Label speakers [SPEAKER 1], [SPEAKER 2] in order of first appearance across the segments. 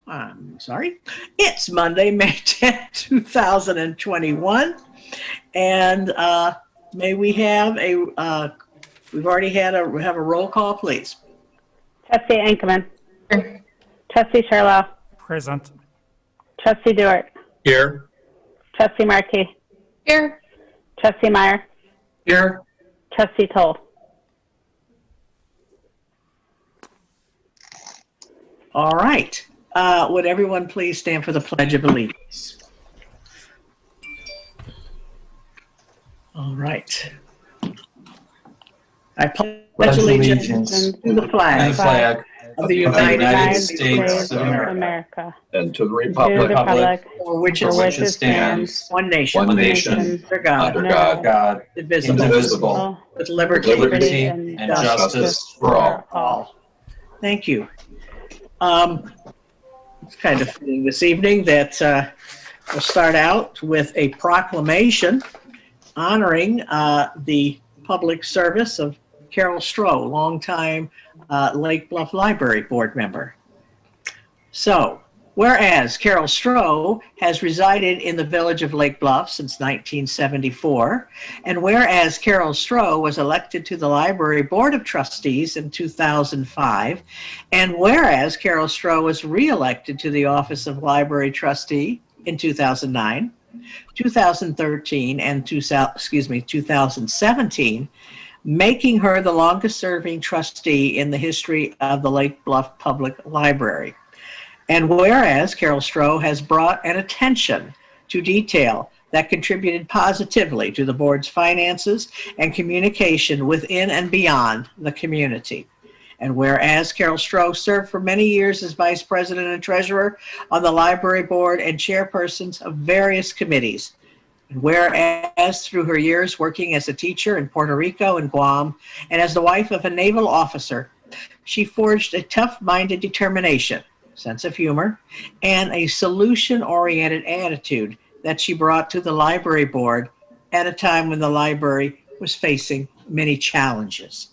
[SPEAKER 1] I'm sorry. It's Monday, May 10th, 2021. And may we have we've already have a roll call, please.
[SPEAKER 2] Trustee Ankerman. Trustee Sherlock.
[SPEAKER 3] Present.
[SPEAKER 2] Trustee Dewart.
[SPEAKER 4] Here.
[SPEAKER 2] Trustee Markey.
[SPEAKER 5] Here.
[SPEAKER 2] Trustee Meyer.
[SPEAKER 4] Here.
[SPEAKER 2] Trustee Toll.
[SPEAKER 1] All right. Would everyone please stand for the Pledge of Allegiance? All right. I pledge allegiance to the flag of the United States of
[SPEAKER 2] America.
[SPEAKER 4] And to the
[SPEAKER 2] To the
[SPEAKER 4] republic
[SPEAKER 2] republic
[SPEAKER 1] for which
[SPEAKER 2] for
[SPEAKER 1] it
[SPEAKER 2] which it stands,
[SPEAKER 1] one nation,
[SPEAKER 4] one nation,
[SPEAKER 1] under God,
[SPEAKER 4] under God,
[SPEAKER 1] indivisible,
[SPEAKER 4] indivisible,
[SPEAKER 1] with
[SPEAKER 4] with
[SPEAKER 1] liberty
[SPEAKER 4] liberty
[SPEAKER 2] and
[SPEAKER 4] and justice for all.
[SPEAKER 1] Thank you. It's kind of fitting this evening that we'll start out with a proclamation honoring the public service of Carol Stroh, longtime Lake Bluff Library board member. So, whereas Carol Stroh has resided in the village of Lake Bluff since 1974, and whereas Carol Stroh was elected to the Library Board of Trustees in 2005, and whereas Carol Stroh was reelected to the office of Library Trustee in 2009, 2013, and 2017, making her the longest serving trustee in the history of the Lake Bluff Public Library. And whereas Carol Stroh has brought an attention to detail that contributed positively to the board's finances and communication within and beyond the community. And whereas Carol Stroh served for many years as vice president and treasurer on the library board and chairpersons of various committees. And whereas through her years working as a teacher in Puerto Rico and Guam, and as the wife of a naval officer, she forged a tough-minded determination, sense of humor, and a solution-oriented attitude that she brought to the library board at a time when the library was facing many challenges.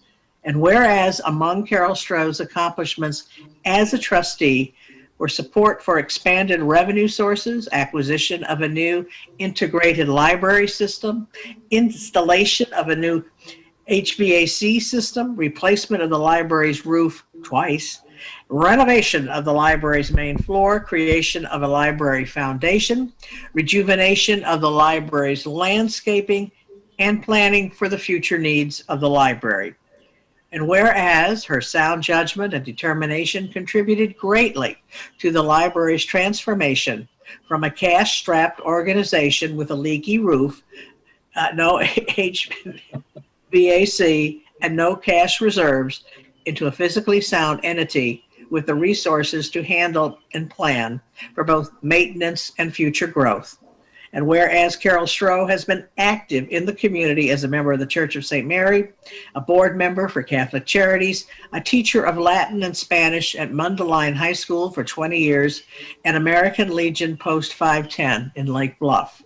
[SPEAKER 1] And whereas among Carol Stroh's accomplishments as a trustee were support for expanded revenue sources, acquisition of a new integrated library system, installation of a new HVAC system, replacement of the library's roof twice, renovation of the library's main floor, creation of a library foundation, rejuvenation of the library's landscaping, and planning for the future needs of the library. And whereas her sound judgment and determination contributed greatly to the library's transformation from a cash-strapped organization with a leaky roof, no HVAC, and no cash reserves, into a physically sound entity with the resources to handle and plan for both maintenance and future growth. And whereas Carol Stroh has been active in the community as a member of the Church of St. Mary, a board member for Catholic Charities, a teacher of Latin and Spanish at Mundelein High School for 20 years, and American Legion Post 510 in Lake Bluff.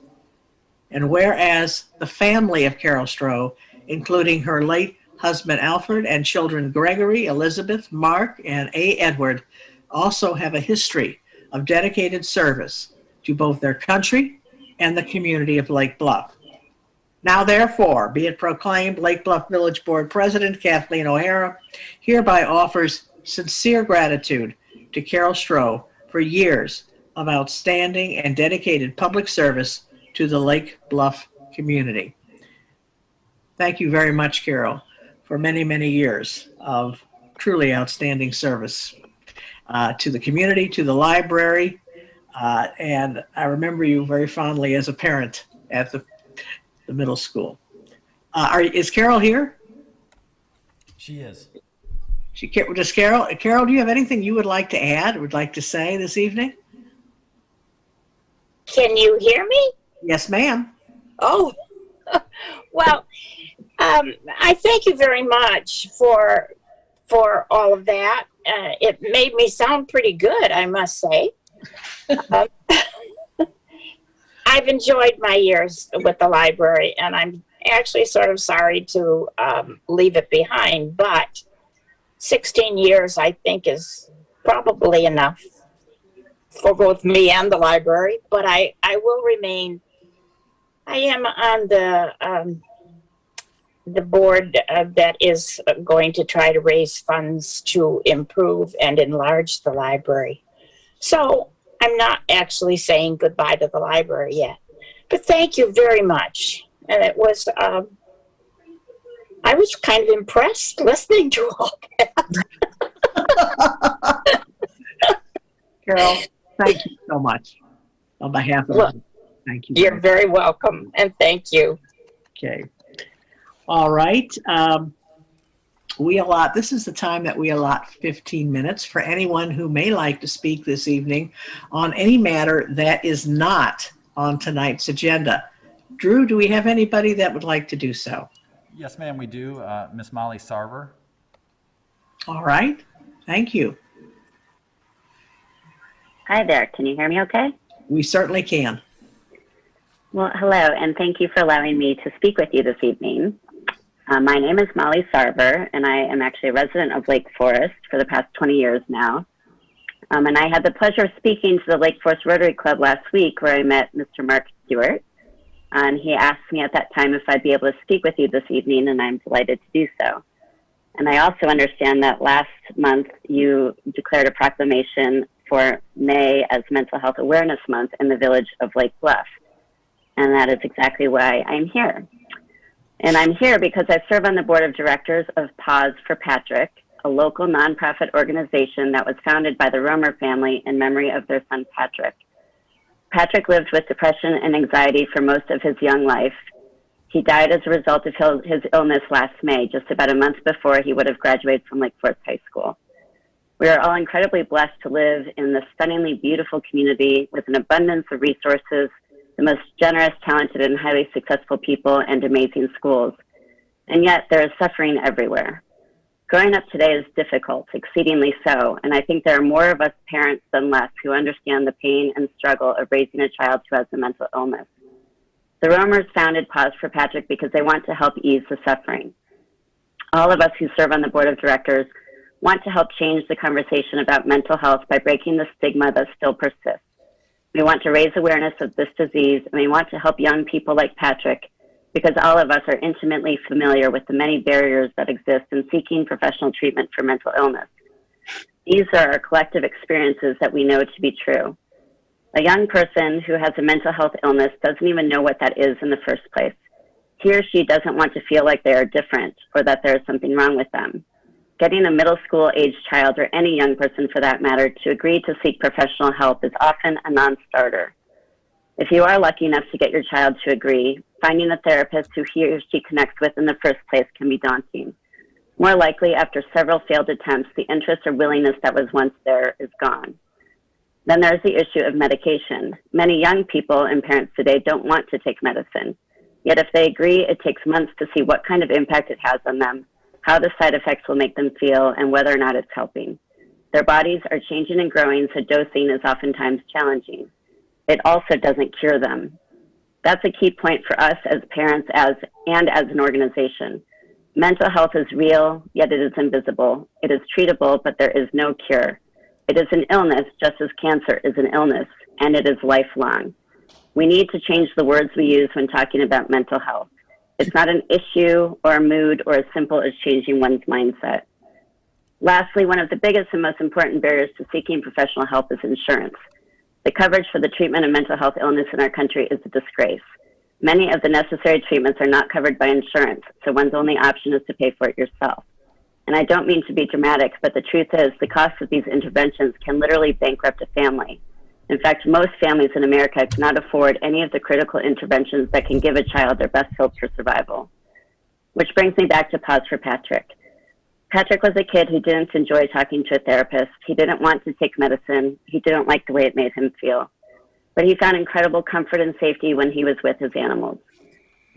[SPEAKER 1] And whereas the family of Carol Stroh, including her late husband Alfred and children Gregory, Elizabeth, Mark, and A. Edward, also have a history of dedicated service to both their country and the community of Lake Bluff. Now therefore, be it proclaimed, Lake Bluff Village Board President Kathleen O'Hara hereby offers sincere gratitude to Carol Stroh for years of outstanding and dedicated public service to the Lake Bluff community. Thank you very much, Carol, for many, many years of truly outstanding service to the community, to the library, and I remember you very fondly as a parent at the middle school. Is Carol here?
[SPEAKER 3] She is.
[SPEAKER 1] Carol, do you have anything you would like to add, would like to say this evening?
[SPEAKER 5] Can you hear me?
[SPEAKER 1] Yes, ma'am.
[SPEAKER 5] Oh, well, I thank you very much for all of that. It made me sound pretty good, I must say. I've enjoyed my years with the library, and I'm actually sort of sorry to leave it behind, but 16 years I think is probably enough for both me and the library, but I will remain. I am on the board that is going to try to raise funds to improve and enlarge the library. So I'm not actually saying goodbye to the library yet, but thank you very much. And it was, I was kind of impressed listening to all that.
[SPEAKER 1] Carol, thank you so much on behalf of
[SPEAKER 5] Well,
[SPEAKER 1] thank you.
[SPEAKER 5] You're very welcome, and thank you.
[SPEAKER 1] Okay. All right. This is the time that we allot 15 minutes for anyone who may like to speak this evening on any matter that is not on tonight's agenda. Drew, do we have anybody that would like to do so?
[SPEAKER 3] Yes, ma'am, we do. Miss Molly Sarver.
[SPEAKER 1] All right. Thank you.
[SPEAKER 6] Hi there. Can you hear me okay?
[SPEAKER 1] We certainly can.
[SPEAKER 6] Well, hello, and thank you for allowing me to speak with you this evening. My name is Molly Sarver, and I am actually a resident of Lake Forest for the past 20 years now. And I had the pleasure of speaking to the Lake Forest Rotary Club last week, where I met Mr. Mark Stewart. And he asked me at that time if I'd be able to speak with you this evening, and I'm delighted to do so. And I also understand that last month you declared a proclamation for May as Mental Health Awareness Month in the village of Lake Bluff. And that is exactly why I'm here. And I'm here because I serve on the board of directors of Pause for Patrick, a local nonprofit organization that was founded by the Romer family in memory of their son Patrick. Patrick lived with depression and anxiety for most of his young life. He died as a result of his illness last May, just about a month before he would have graduated from Lake Forest High School. We are all incredibly blessed to live in this stunningly beautiful community with an abundance of resources, the most generous, talented, and highly successful people, and amazing schools. And yet there is suffering everywhere. Growing up today is difficult, exceedingly so, and I think there are more of us parents than less who understand the pain and struggle of raising a child who has a mental illness. The Romers founded Pause for Patrick because they want to help ease the suffering. All of us who serve on the board of directors want to help change the conversation about mental health by breaking the stigma that still persists. We want to raise awareness of this disease, and we want to help young people like Patrick because all of us are intimately familiar with the many barriers that exist in seeking professional treatment for mental illness. These are our collective experiences that we know to be true. A young person who has a mental health illness doesn't even know what that is in the first place. He or she doesn't want to feel like they are different or that there is something wrong with them. Getting a middle school aged child, or any young person for that matter, to agree to seek professional help is often a non-starter. If you are lucky enough to get your child to agree, finding a therapist who he or she connects with in the first place can be daunting. More likely, after several failed attempts, the interest or willingness that was once there is gone. Then there's the issue of medication. Many young people and parents today don't want to take medicine. Yet if they agree, it takes months to see what kind of impact it has on them, how the side effects will make them feel, and whether or not it's helping. Their bodies are changing and growing, so dosing is oftentimes challenging. It also doesn't cure them. That's a key point for us as parents and as an organization. Mental health is real, yet it is invisible. It is treatable, but there is no cure. It is an illness, just as cancer is an illness, and it is lifelong. We need to change the words we use when talking about mental health. It's not an issue or a mood or as simple as changing one's mindset. Lastly, one of the biggest and most important barriers to seeking professional help is insurance. The coverage for the treatment of mental health illness in our country is a disgrace. Many of the necessary treatments are not covered by insurance, so one's only option is to pay for it yourself. And I don't mean to be dramatic, but the truth is the cost of these interventions can literally bankrupt a family. In fact, most families in America cannot afford any of the critical interventions that can give a child their best hope for survival. Which brings me back to Pause for Patrick. Patrick was a kid who didn't enjoy talking to a therapist. He didn't want to take medicine. He didn't like the way it made him feel. But he found incredible comfort and safety when he was with his animals.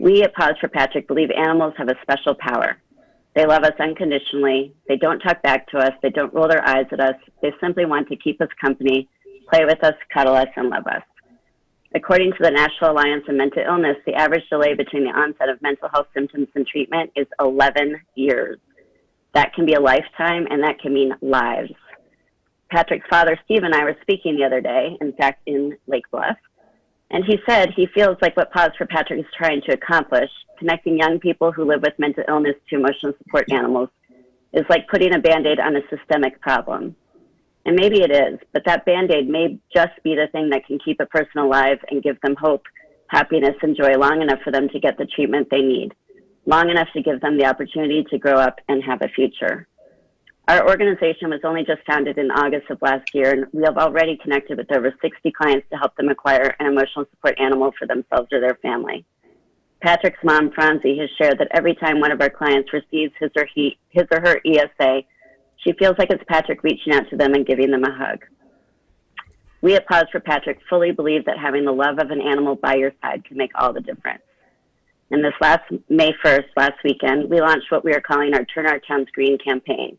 [SPEAKER 6] We at Pause for Patrick believe animals have a special power. They love us unconditionally. They don't talk back to us. They don't roll their eyes at us. They simply want to keep us company, play with us, cuddle us, and love us. According to the National Alliance on Mental Illness, the average delay between the onset of mental health symptoms and treatment is 11 years. That can be a lifetime, and that can mean lives. Patrick's father, Steve, and I were speaking the other day, in fact, in Lake Bluff. And he said he feels like what Pause for Patrick is trying to accomplish, connecting young people who live with mental illness to emotional support animals, is like putting a Band-Aid on a systemic problem. And maybe it is, but that Band-Aid may just be the thing that can keep a person alive and give them hope, happiness, and joy long enough for them to get the treatment they need, long enough to give them the opportunity to grow up and have a future. Our organization was only just founded in August of last year, and we have already connected with over 60 clients to help them acquire an emotional support animal for themselves or their family. Patrick's mom, Franzi, has shared that every time one of our clients receives his or her ESA, she feels like it's Patrick reaching out to them and giving them a hug. We at Pause for Patrick fully believe that having the love of an animal by your side can make all the difference. And this last May 1st, last weekend, we launched what we are calling our Turn Our Towns Green campaign.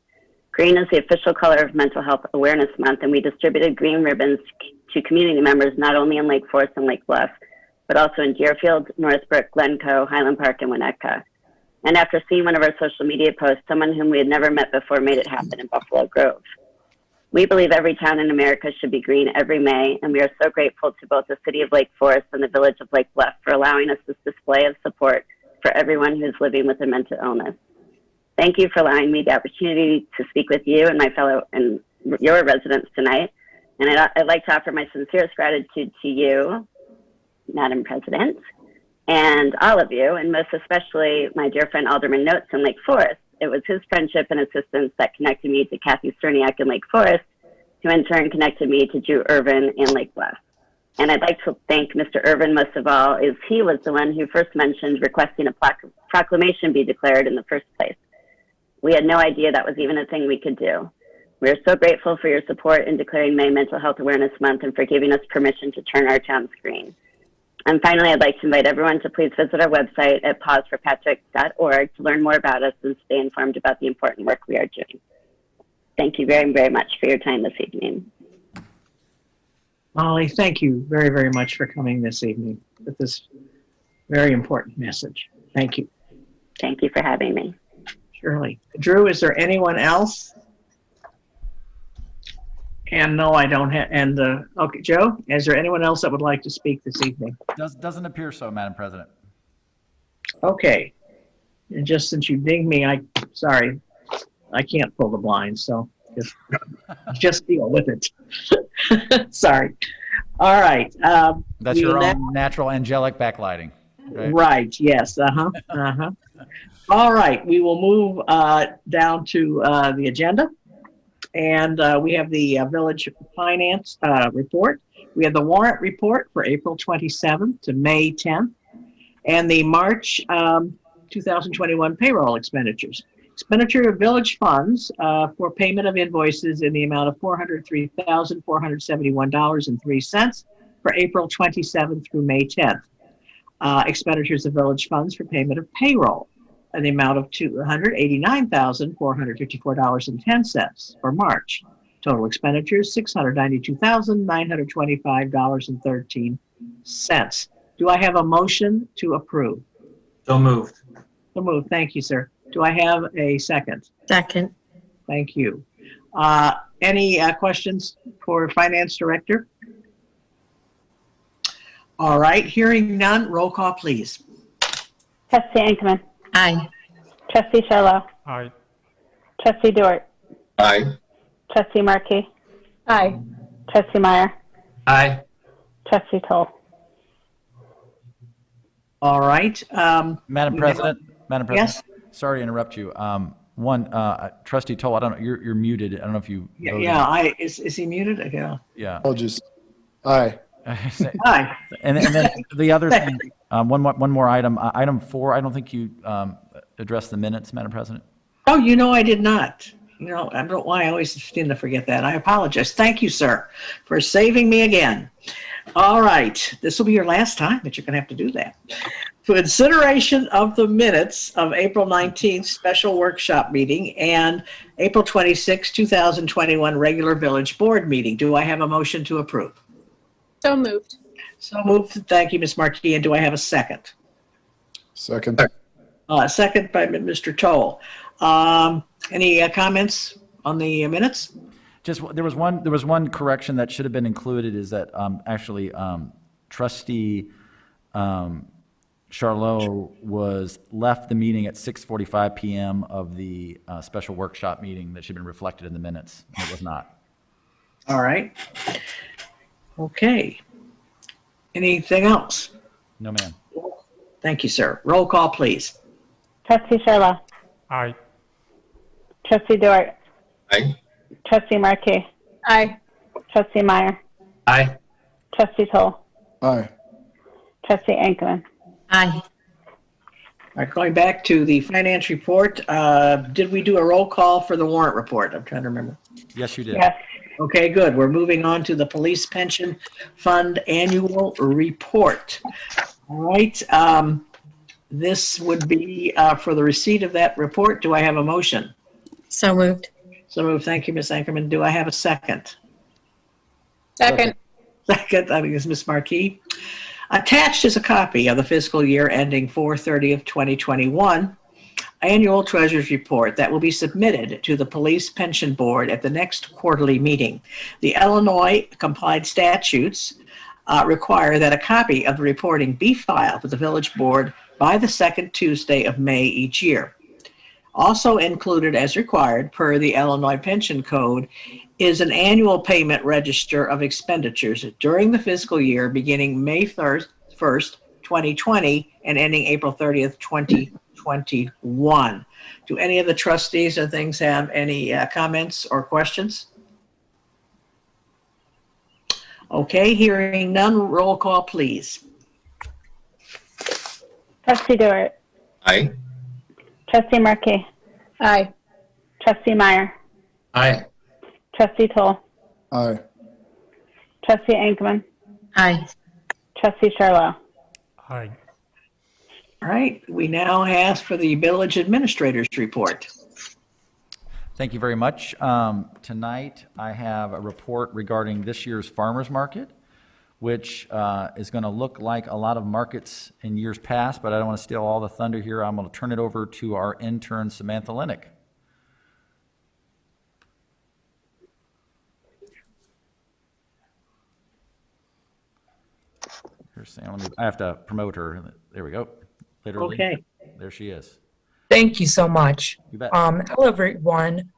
[SPEAKER 6] Green is the official color of Mental Health Awareness Month, and we distributed green ribbons to community members not only in Lake Forest and Lake Bluff, but also in Deerfield, Northbrook, Glencoe, Highland Park, and Winnetka. And after seeing one of our social media posts, someone whom we had never met before made it happen in Buffalo Grove. We believe every town in America should be green every May, and we are so grateful to both the City of Lake Forest and the Village of Lake Bluff for allowing us this display of support for everyone who is living with a mental illness. Thank you for allowing me the opportunity to speak with you and my fellow and your residents tonight. And I'd like to offer my sincerest gratitude to you, Madam President, and all of you, and most especially my dear friend Alderman Notes in Lake Forest. It was his friendship and assistance that connected me to Kathy Sterniak in Lake Forest, who in turn connected me to Drew Irvin in Lake Bluff. And I'd like to thank Mr. Irvin most of all, as he was the one who first mentioned requesting a proclamation be declared in the first place. We had no idea that was even a thing we could do. We are so grateful for your support in declaring May Mental Health Awareness Month and for giving us permission to turn our towns green. And finally, I'd like to invite everyone to please visit our website at pauseforpatrick.org to learn more about us and stay informed about the important work we are doing. Thank you very, very much for your time this evening.
[SPEAKER 1] Molly, thank you very, very much for coming this evening with this very important message. Thank you.
[SPEAKER 6] Thank you for having me.
[SPEAKER 1] Surely. Drew, is there anyone else? And no, I don't have, and okay, Joe, is there anyone else that would like to speak this evening?
[SPEAKER 3] Doesn't appear so, Madam President.
[SPEAKER 1] Okay. And just since you dinged me, sorry, I can't pull the blinds, so just deal with it. Sorry. All right.
[SPEAKER 3] That's your own natural angelic backlighting.
[SPEAKER 1] Right. Yes. All right. We will move down to the agenda. And we have the Village Finance report. We have the warrant report for April 27th to May 10th, and the March 2021 payroll expenditures. Expenditure of village funds for payment of invoices in the amount of $403,471.03 for April 27th through May 10th. Expenditures of village funds for payment of payroll in the amount of $289,454.10 for March. Total expenditures, $692,925.13. Do I have a motion to approve?
[SPEAKER 4] So moved.
[SPEAKER 1] So moved. Thank you, sir. Do I have a second?
[SPEAKER 7] Second.
[SPEAKER 1] Thank you. Any questions for Finance Director? All right. Hearing none, roll call, please.
[SPEAKER 2] Trustee Ankman.
[SPEAKER 7] Aye.
[SPEAKER 2] Trustee Sherlow.
[SPEAKER 3] Aye.
[SPEAKER 2] Trustee Dort.
[SPEAKER 4] Aye.
[SPEAKER 2] Trustee Markey.
[SPEAKER 7] Aye.
[SPEAKER 2] Trustee Meyer.
[SPEAKER 4] Aye.
[SPEAKER 2] Trustee Toll.
[SPEAKER 1] All right.
[SPEAKER 3] Madam President.
[SPEAKER 1] Yes.
[SPEAKER 3] Sorry to interrupt you. Trustee Toll, I don't know. You're muted. I don't know if you. voted.
[SPEAKER 1] Yeah. Is he muted? Yeah.
[SPEAKER 3] Yeah.
[SPEAKER 8] Apologies. Aye.
[SPEAKER 1] Hi.
[SPEAKER 3] And then the other thing, one more item. Item 4. I don't think you addressed the minutes, Madam President.
[SPEAKER 1] Oh, I did not. I don't know why I always tend to forget that. I apologize. Thank you, sir, for saving me again. All right. This will be your last time that you're going to have to do that. For consideration of the minutes of April 19th special workshop meeting and April 26, 2021 regular village board meeting. Do I have a motion to approve?
[SPEAKER 7] So moved.
[SPEAKER 1] So moved. Thank you, Ms. Markey. And do I have a second?
[SPEAKER 8] Second.
[SPEAKER 1] Second by Mr. Toll. Any comments on the minutes?
[SPEAKER 3] There was one correction that should have been included is that actually trustee Charlot left the meeting at 6:45 p.m. of the special workshop meeting that should have been reflected in the minutes. It was not.
[SPEAKER 1] All right. Okay. Anything else?
[SPEAKER 3] No, ma'am.
[SPEAKER 1] Thank you, sir. Roll call, please.
[SPEAKER 2] Trustee Charla.
[SPEAKER 9] Aye.
[SPEAKER 2] Trustee Dort.
[SPEAKER 4] Aye.
[SPEAKER 2] Trustee Markey.
[SPEAKER 7] Aye.
[SPEAKER 2] Trustee Meyer.
[SPEAKER 4] Aye.
[SPEAKER 2] Trustee Toll.
[SPEAKER 8] Aye.
[SPEAKER 2] Trustee Ankerman.
[SPEAKER 7] Aye.
[SPEAKER 1] All right, going back to the finance report, did we do a roll call for the warrant report? I'm trying to remember.
[SPEAKER 3] Yes, you did.
[SPEAKER 2] Yes.
[SPEAKER 1] Okay, good. We're moving on to the Police Pension Fund Annual Report. All right. This would be for the receipt of that report. Do I have a motion?
[SPEAKER 7] So moved.
[SPEAKER 1] So moved. Thank you, Ms. Ankerman. Do I have a second?
[SPEAKER 7] Second.
[SPEAKER 1] Second, I think it's Ms. Markey. Attached is a copy of the fiscal year ending 4/30 of 2021 annual treasurer's report that will be submitted to the Police Pension Board at the next quarterly meeting. The Illinois complied statutes require that a copy of the reporting be filed with the village board by the second Tuesday of May each year. Also included as required per the Illinois Pension Code is an annual payment register of expenditures during the fiscal year beginning May 1st, 2020 and ending April 30th, 2021. Do any of the trustees or things have any comments or questions? Okay, hearing none, roll call, please.
[SPEAKER 2] Trustee Dort.
[SPEAKER 4] Aye.
[SPEAKER 2] Trustee Markey.
[SPEAKER 7] Aye.
[SPEAKER 2] Trustee Meyer.
[SPEAKER 4] Aye.
[SPEAKER 2] Trustee Toll.
[SPEAKER 8] Aye.
[SPEAKER 2] Trustee Ankerman.
[SPEAKER 7] Aye.
[SPEAKER 2] Trustee Charla.
[SPEAKER 9] Aye.
[SPEAKER 1] All right, we now ask for the village administrator's report.
[SPEAKER 3] Thank you very much. Tonight, I have a report regarding this year's farmers market, which is going to look like a lot of markets in years past, but I don't want to steal all the thunder here. I'm going to turn it over to our intern, Samantha Linick. Here's Sam. I have to promote her. There we go. Literally.
[SPEAKER 1] Okay.
[SPEAKER 3] There she is.
[SPEAKER 10] Thank you so much.
[SPEAKER 3] You bet.
[SPEAKER 10] Hello, everyone.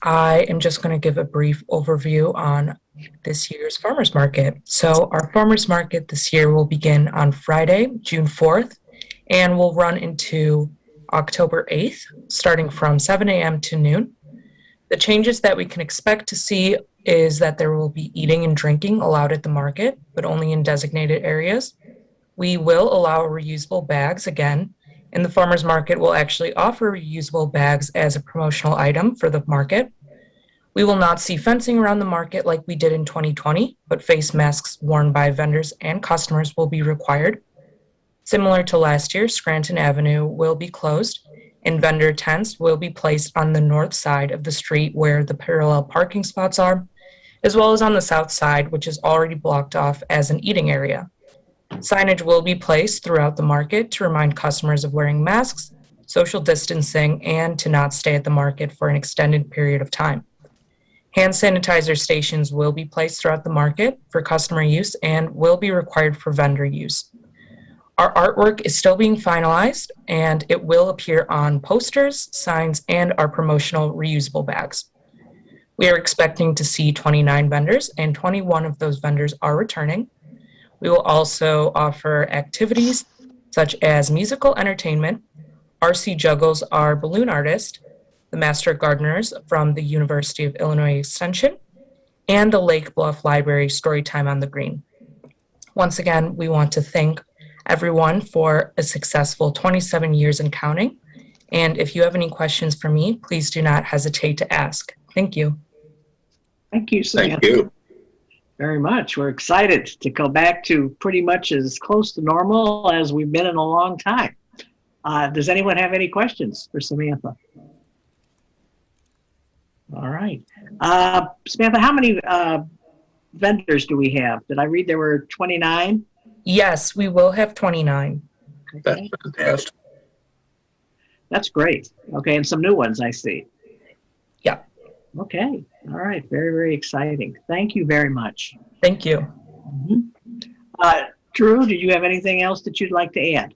[SPEAKER 10] I am just going to give a brief overview on this year's farmers market. So our farmers market this year will begin on Friday, June 4th, and will run into October 8th, starting from 7 a.m. to noon. The changes that we can expect to see is that there will be eating and drinking allowed at the market, but only in designated areas. We will allow reusable bags again, and the farmers market will actually offer reusable bags as a promotional item for the market. We will not see fencing around the market like we did in 2020, but face masks worn by vendors and customers will be required. Similar to last year, Scranton Avenue will be closed, and vendor tents will be placed on the north side of the street where the parallel parking spots are, as well as on the south side, which is already blocked off as an eating area. Signage will be placed throughout the market to remind customers of wearing masks, social distancing, and to not stay at the market for an extended period of time. Hand sanitizer stations will be placed throughout the market for customer use and will be required for vendor use. Our artwork is still being finalized, and it will appear on posters, signs, and our promotional reusable bags. We are expecting to see 29 vendors, and 21 of those vendors are returning. We will also offer activities such as musical entertainment. RC Juggles, our balloon artist, the Master Gardeners from the University of Illinois Extension, and the Lake Bluff Library Storytime on the Green. Once again, we want to thank everyone for a successful 27 years and counting. And if you have any questions for me, please do not hesitate to ask. Thank you.
[SPEAKER 1] Thank you, Samantha.
[SPEAKER 4] Thank you.
[SPEAKER 1] Very much. We're excited to go back to pretty much as close to normal as we've been in a long time. Does anyone have any questions for Samantha? All right. Samantha, how many vendors do we have? Did I read there were 29?
[SPEAKER 10] Yes, we will have 29.
[SPEAKER 4] That's fantastic.
[SPEAKER 1] That's great. Okay, and some new ones I see.
[SPEAKER 10] Yeah.
[SPEAKER 1] Okay. All right. Very, very exciting. Thank you very much.
[SPEAKER 10] Thank you.
[SPEAKER 1] Mhm. Drew, did you have anything else that you'd like to add?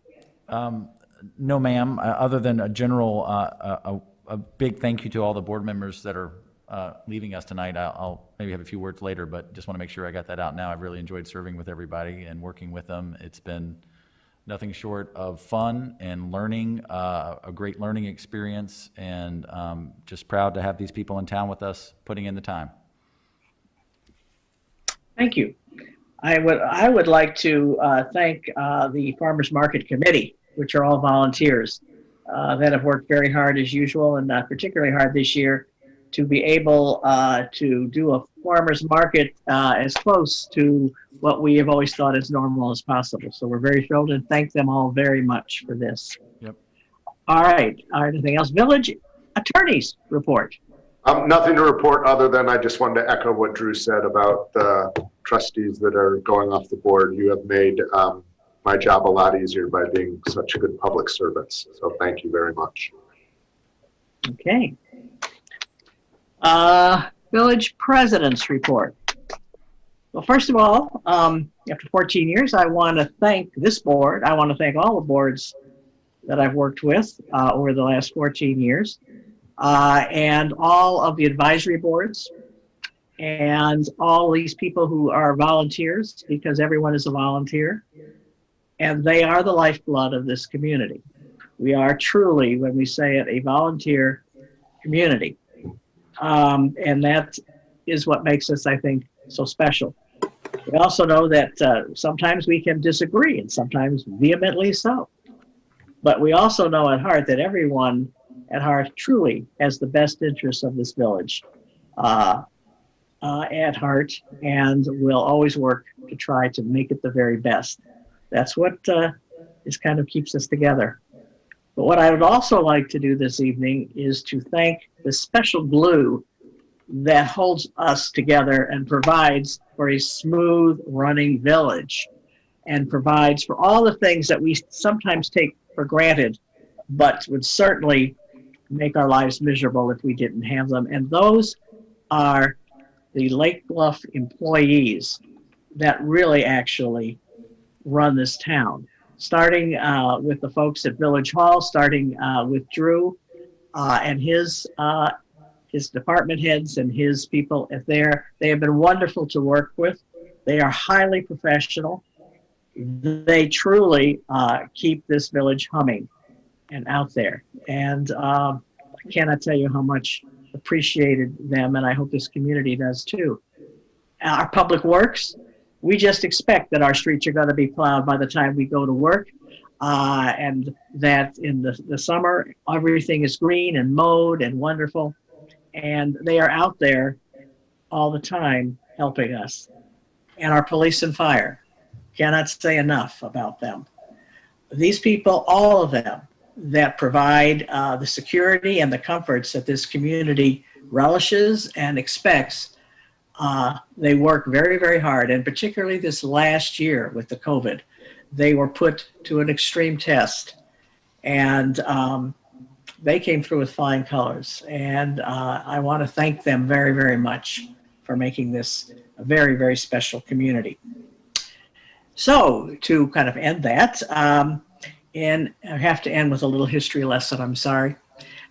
[SPEAKER 3] No, ma'am, other than a general, a big thank you to all the board members that are leaving us tonight. I'll maybe have a few words later, but just want to make sure I got that out now. I've really enjoyed serving with everybody and working with them. It's been nothing short of fun and learning, a great learning experience, and just proud to have these people in town with us putting in the time.
[SPEAKER 1] Thank you. I would like to thank the Farmers Market Committee, which are all volunteers that have worked very hard as usual, and particularly hard this year to be able to do a farmers market as close to what we have always thought as normal as possible. So we're very thrilled and thank them all very much for this.
[SPEAKER 3] Yep.
[SPEAKER 1] All right. Anything else? Village attorneys report.
[SPEAKER 8] Nothing to report other than I just wanted to echo what Drew said about the trustees that are going off the board. You have made my job a lot easier by being such good public servants. So thank you very much.
[SPEAKER 1] Okay. Village president's report. Well, first of all, after 14 years, I want to thank this board. I want to thank all the boards that I've worked with over the last 14 years. And all of the advisory boards and all these people who are volunteers, because everyone is a volunteer, and they are the lifeblood of this community. We are truly, when we say it, a volunteer community. And that is what makes us, I think, so special. We also know that sometimes we can disagree, and sometimes vehemently so. But we also know at heart that everyone at heart truly has the best interests of this village at heart, and will always work to try to make it the very best. That's what is kind of keeps us together. But what I would also like to do this evening is to thank the special glue that holds us together and provides for a smooth running village, and provides for all the things that we sometimes take for granted, but would certainly make our lives miserable if we didn't have them. And those are the Lake Bluff employees that really actually run this town, starting with the folks at Village Hall, starting with Drew and his department heads and his people at there. They have been wonderful to work with. They are highly professional. They truly keep this village humming and out there. And I cannot tell you how much appreciated them, and I hope this community does too. Our public works, we just expect that our streets are going to be plowed by the time we go to work, and that in the summer everything is green and mowed and wonderful, and they are out there all the time helping us. And our police and fire, cannot say enough about them. These people, all of them, that provide the security and the comforts that this community relishes and expects. They work very, very hard, and particularly this last year with the COVID, they were put to an extreme test, and they came through with flying colors. And I want to thank them very, very much for making this a very, very special community. So to kind of end that, and I have to end with a little history lesson, I'm sorry.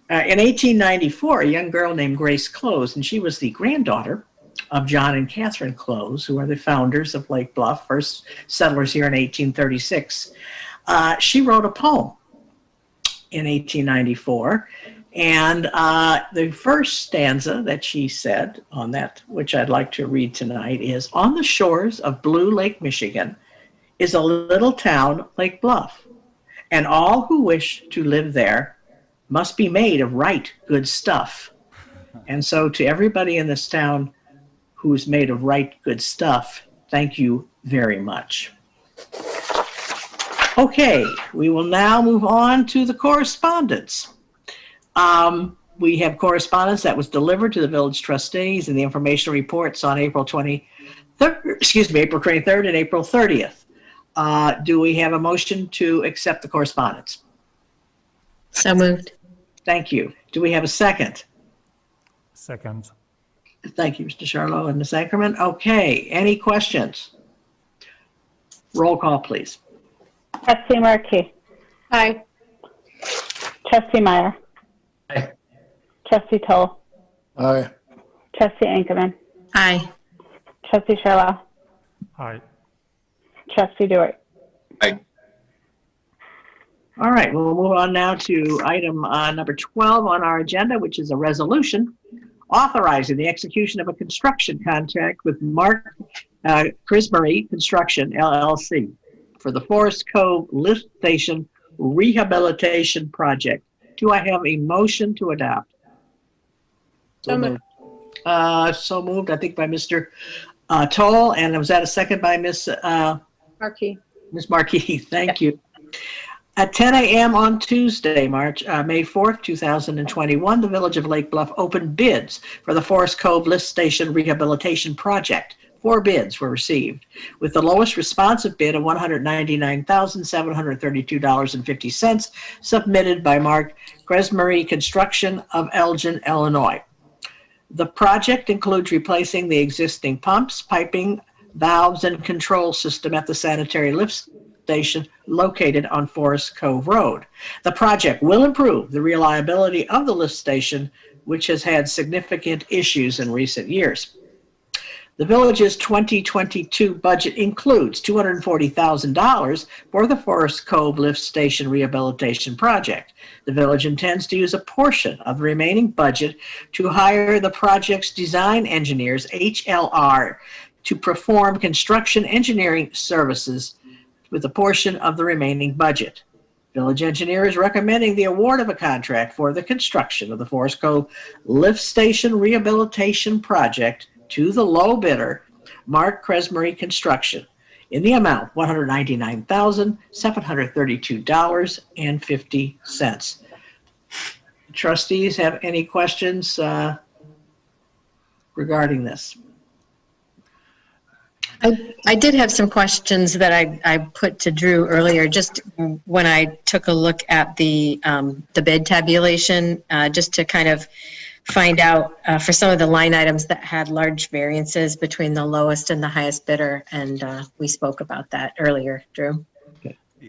[SPEAKER 1] In 1894, a young girl named Grace Close, and she was the granddaughter of John and Catherine Close, who are the founders of Lake Bluff, first settlers here in 1836. She wrote a poem in 1894, and the first stanza that she said on that, which I'd like to read tonight, is, "On the shores of blue Lake Michigan is a little town, Lake Bluff, and all who wish to live there must be made of right good stuff." And so to everybody in this town who's made of right good stuff, thank you very much. Okay, we will now move on to the correspondence. We have correspondence that was delivered to the village trustees and the information reports on April 23rd and April 30th. Do we have a motion to accept the correspondence?
[SPEAKER 7] So moved.
[SPEAKER 1] Thank you. Do we have a second?
[SPEAKER 9] Second.
[SPEAKER 1] Thank you, Mr. Charlo and Ms. Ankerman. Okay, any questions? Roll call, please.
[SPEAKER 2] Trustee Markey.
[SPEAKER 7] Aye.
[SPEAKER 2] Trustee Meyer.
[SPEAKER 4] Aye.
[SPEAKER 2] Trustee Toll.
[SPEAKER 9] Aye.
[SPEAKER 2] Trustee Ankerman.
[SPEAKER 7] Aye.
[SPEAKER 2] Trustee Charlo.
[SPEAKER 9] Aye.
[SPEAKER 2] Trustee Stewart.
[SPEAKER 4] Aye.
[SPEAKER 1] All right, we'll move on now to item number 12 on our agenda, which is a resolution authorizing the execution of a construction contract with Mark Crisbury Construction, LLC, for the Forest Cove Lift Station Rehabilitation Project. Do I have a motion to adopt?
[SPEAKER 7] So moved.
[SPEAKER 1] So moved, I think, by Mr. Toll, and was that a second by Ms.
[SPEAKER 7] Markey.
[SPEAKER 1] Ms. Markey? Thank you. At 10 a.m. on Tuesday, May 4th, 2021, the Village of Lake Bluff opened bids for the Forest Cove Lift Station Rehabilitation Project. 4 bids were received, with the lowest responsive bid of $199,732.50 submitted by Mark Cresmery Construction of Elgin, Illinois. The project includes replacing the existing pumps, piping, valves, and control system at the sanitary lift station located on Forest Cove Road. The project will improve the reliability of the lift station, which has had significant issues in recent years. The village's 2022 budget includes $240,000 for the Forest Cove Lift Station Rehabilitation Project. The village intends to use a portion of the remaining budget to hire the project's design engineers, HLR, to perform construction engineering services with a portion of the remaining budget. Village engineer is recommending the award of a contract for the construction of the Forest Cove Lift Station Rehabilitation Project to the low bidder, Mark Cresmery Construction, in the amount $199,732.50. Trustees have any questions regarding this?
[SPEAKER 7] I did have some questions that I put to Drew earlier, just when I took a look at the bid tabulation, just to kind of find out for some of the line items that had large variances between the lowest and the highest bidder, and we spoke about that earlier, Drew.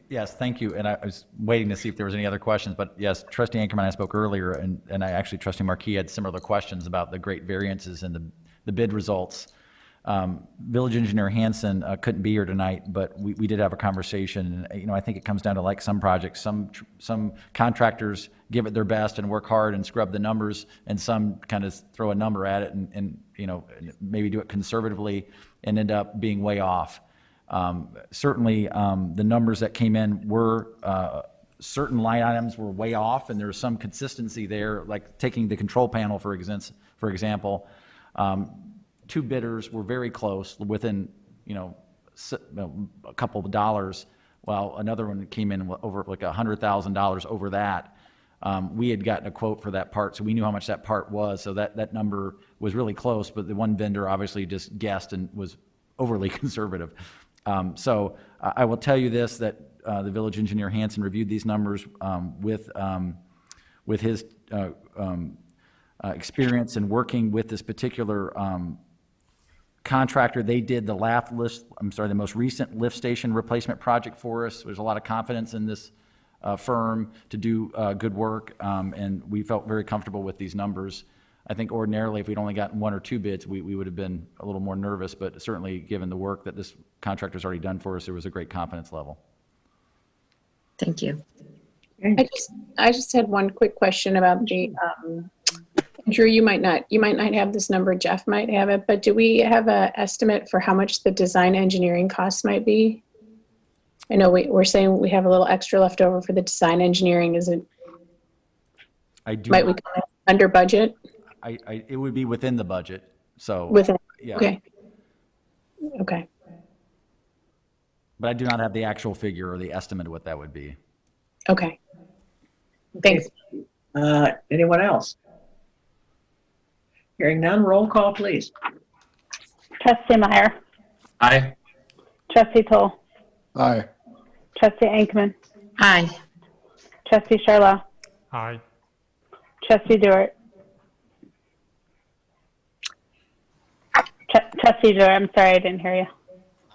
[SPEAKER 3] Yes, thank you. And I was waiting to see if there was any other questions, but yes, Trustee Ankerman, I spoke earlier, and I actually, Trustee Markey had similar questions about the great variances and the bid results. Village Engineer Hansen couldn't be here tonight, but we did have a conversation, and I think it comes down to, like some projects, some contractors give it their best and work hard and scrub the numbers, and some kind of throw a number at it and maybe do it conservatively and end up being way off. Certainly, the numbers that came in were certain line items were way off, and there was some consistency there, like taking the control panel, for example. 2 bidders were very close, within, a couple of dollars, while another one came in over like $100,000 over that. We had gotten a quote for that part, so we knew how much that part was, so that number was really close, but the one vendor obviously just guessed and was overly conservative. So I will tell you this, that the village engineer Hansen reviewed these numbers with his experience in working with this particular contractor. They did the the most recent lift station replacement project for us. There's a lot of confidence in this firm to do good work, and we felt very comfortable with these numbers. I think ordinarily, if we'd only gotten 1 or 2 bids, we would have been a little more nervous, but certainly given the work that this contractor's already done for us, there was a great confidence level.
[SPEAKER 7] Thank you.
[SPEAKER 11] I just had one quick question about the, Drew, you might not have this number, Jeff might have it, but do we have an estimate for how much the design engineering costs might be? I know we're saying we have a little extra left over for the design engineering. Might we come in under budget?
[SPEAKER 3] It would be within the budget, so. Yeah.
[SPEAKER 11] Okay.
[SPEAKER 3] But I do not have the actual figure or the estimate of what that would be.
[SPEAKER 11] Okay. Thanks.
[SPEAKER 1] Anyone else? Hearing none, roll call, please.
[SPEAKER 2] Trustee Meyer.
[SPEAKER 4] Aye.
[SPEAKER 2] Trustee Toll.
[SPEAKER 9] Aye.
[SPEAKER 2] Trustee Ankerman.
[SPEAKER 7] Aye.
[SPEAKER 2] Trustee Charlo.
[SPEAKER 9] Aye.
[SPEAKER 2] Trustee Stewart. Trustee Joy, I'm sorry, I didn't hear you.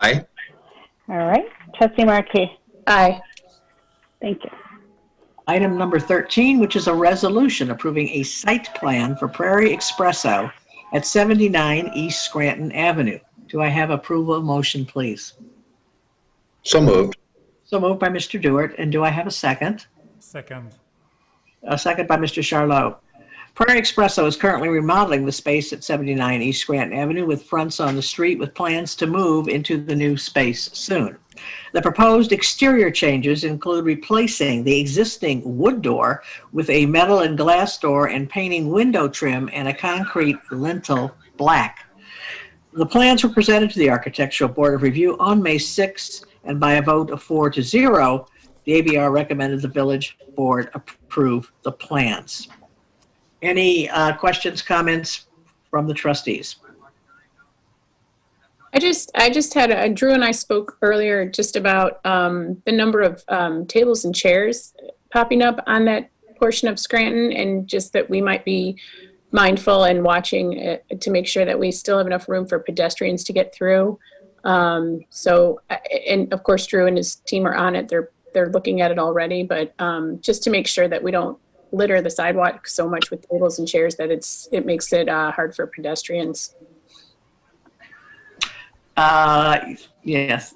[SPEAKER 4] Aye.
[SPEAKER 2] All right. Trustee Markey.
[SPEAKER 11] Aye.
[SPEAKER 2] Thank you.
[SPEAKER 1] Item number 13, which is a resolution approving a site plan for Prairie Espresso at 79 East Scranton Avenue. Do I have approval of motion, please?
[SPEAKER 4] So moved.
[SPEAKER 1] So moved by Mr. Dewart, and do I have a second?
[SPEAKER 9] Second.
[SPEAKER 1] A second by Mr. Charlot. Prairie Espresso is currently remodeling the space at 79 East Scranton Avenue with fronts on the street with plans to move into the new space soon. The proposed exterior changes include replacing the existing wood door with a metal and glass door and painting window trim and a concrete lintel black. The plans were presented to the Architectural Board of Review on May 6th, and by a vote of 4-0, the ABR recommended the village board approve the plans. Any questions, comments from the trustees?
[SPEAKER 11] I just had Drew and I spoke earlier just about the number of tables and chairs popping up on that portion of Scranton, and just that we might be mindful and watching to make sure that we still have enough room for pedestrians to get through. So, and of course, Drew and his team are on it. They're looking at it already, but just to make sure that we don't litter the sidewalk so much with tables and chairs that it makes it hard for pedestrians.
[SPEAKER 1] Yes.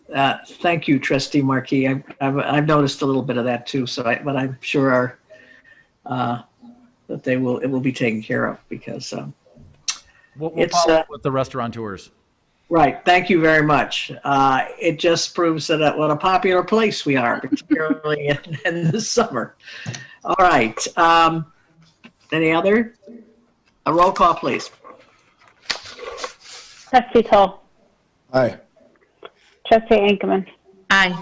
[SPEAKER 1] Thank you, Trustee Markey. I've noticed a little bit of that too. But I'm sure that it will be taken care of because
[SPEAKER 3] We'll
[SPEAKER 1] it's
[SPEAKER 3] follow up with the restaurateurs.
[SPEAKER 1] right. Thank you very much. It just proves that what a popular place we are, particularly in the summer. All right. Any other? A roll call, please.
[SPEAKER 2] Trustee Toll.
[SPEAKER 9] Aye.
[SPEAKER 2] Trustee Ankerman.
[SPEAKER 7] Aye.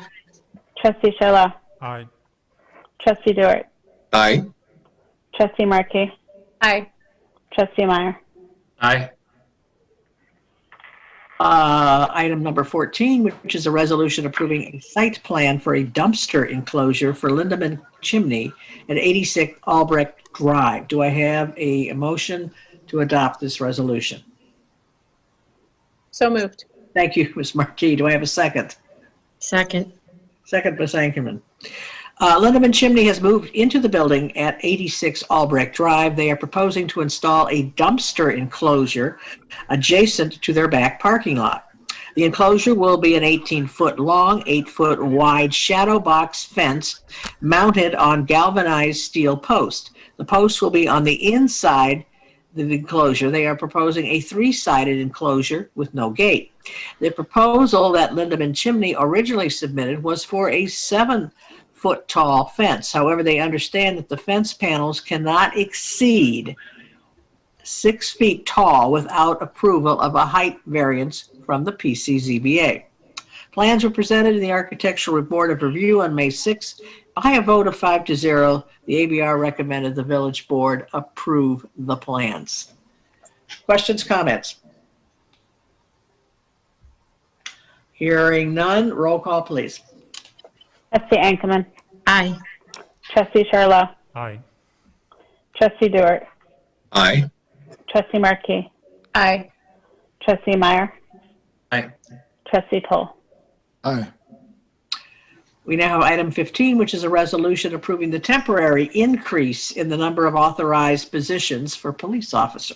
[SPEAKER 2] Trustee Charla.
[SPEAKER 9] Aye.
[SPEAKER 2] Trustee Dewart.
[SPEAKER 4] Aye.
[SPEAKER 2] Trustee Markey.
[SPEAKER 11] Aye.
[SPEAKER 2] Trustee Meyer.
[SPEAKER 4] Aye.
[SPEAKER 1] Item number 14, which is a resolution approving a site plan for a dumpster enclosure for Lindemann Chimney at 86 Albrecht Drive. Do I have a motion to adopt this resolution?
[SPEAKER 11] So moved.
[SPEAKER 1] Thank you, Ms. Markey. Do I have a second?
[SPEAKER 7] Second.
[SPEAKER 1] Second, Ms. Ankerman. Lindemann Chimney has moved into the building at 86 Albrecht Drive. They are proposing to install a dumpster enclosure adjacent to their back parking lot. The enclosure will be an 18-foot long, 8-foot wide shadow box fence mounted on galvanized steel posts. The posts will be on the inside of the enclosure. They are proposing a 3-sided enclosure with no gate. The proposal that Lindemann Chimney originally submitted was for a 7-foot tall fence. However, they understand that the fence panels cannot exceed 6 feet tall without approval of a height variance from the PCZBA. Plans were presented in the Architectural Board of Review on May 6th. By a vote of 5-0, the ABR recommended the village board approve the plans. Questions, comments? Hearing none, roll call, please.
[SPEAKER 2] Trustee Ankerman.
[SPEAKER 7] Aye.
[SPEAKER 2] Trustee Charla.
[SPEAKER 9] Aye.
[SPEAKER 2] Trustee Dewart.
[SPEAKER 4] Aye.
[SPEAKER 2] Trustee Markey.
[SPEAKER 11] Aye.
[SPEAKER 2] Trustee Meyer.
[SPEAKER 4] Aye.
[SPEAKER 2] Trustee Toll.
[SPEAKER 9] Aye.
[SPEAKER 1] We now have item 15, which is a resolution approving the temporary increase in the number of authorized positions for police officer.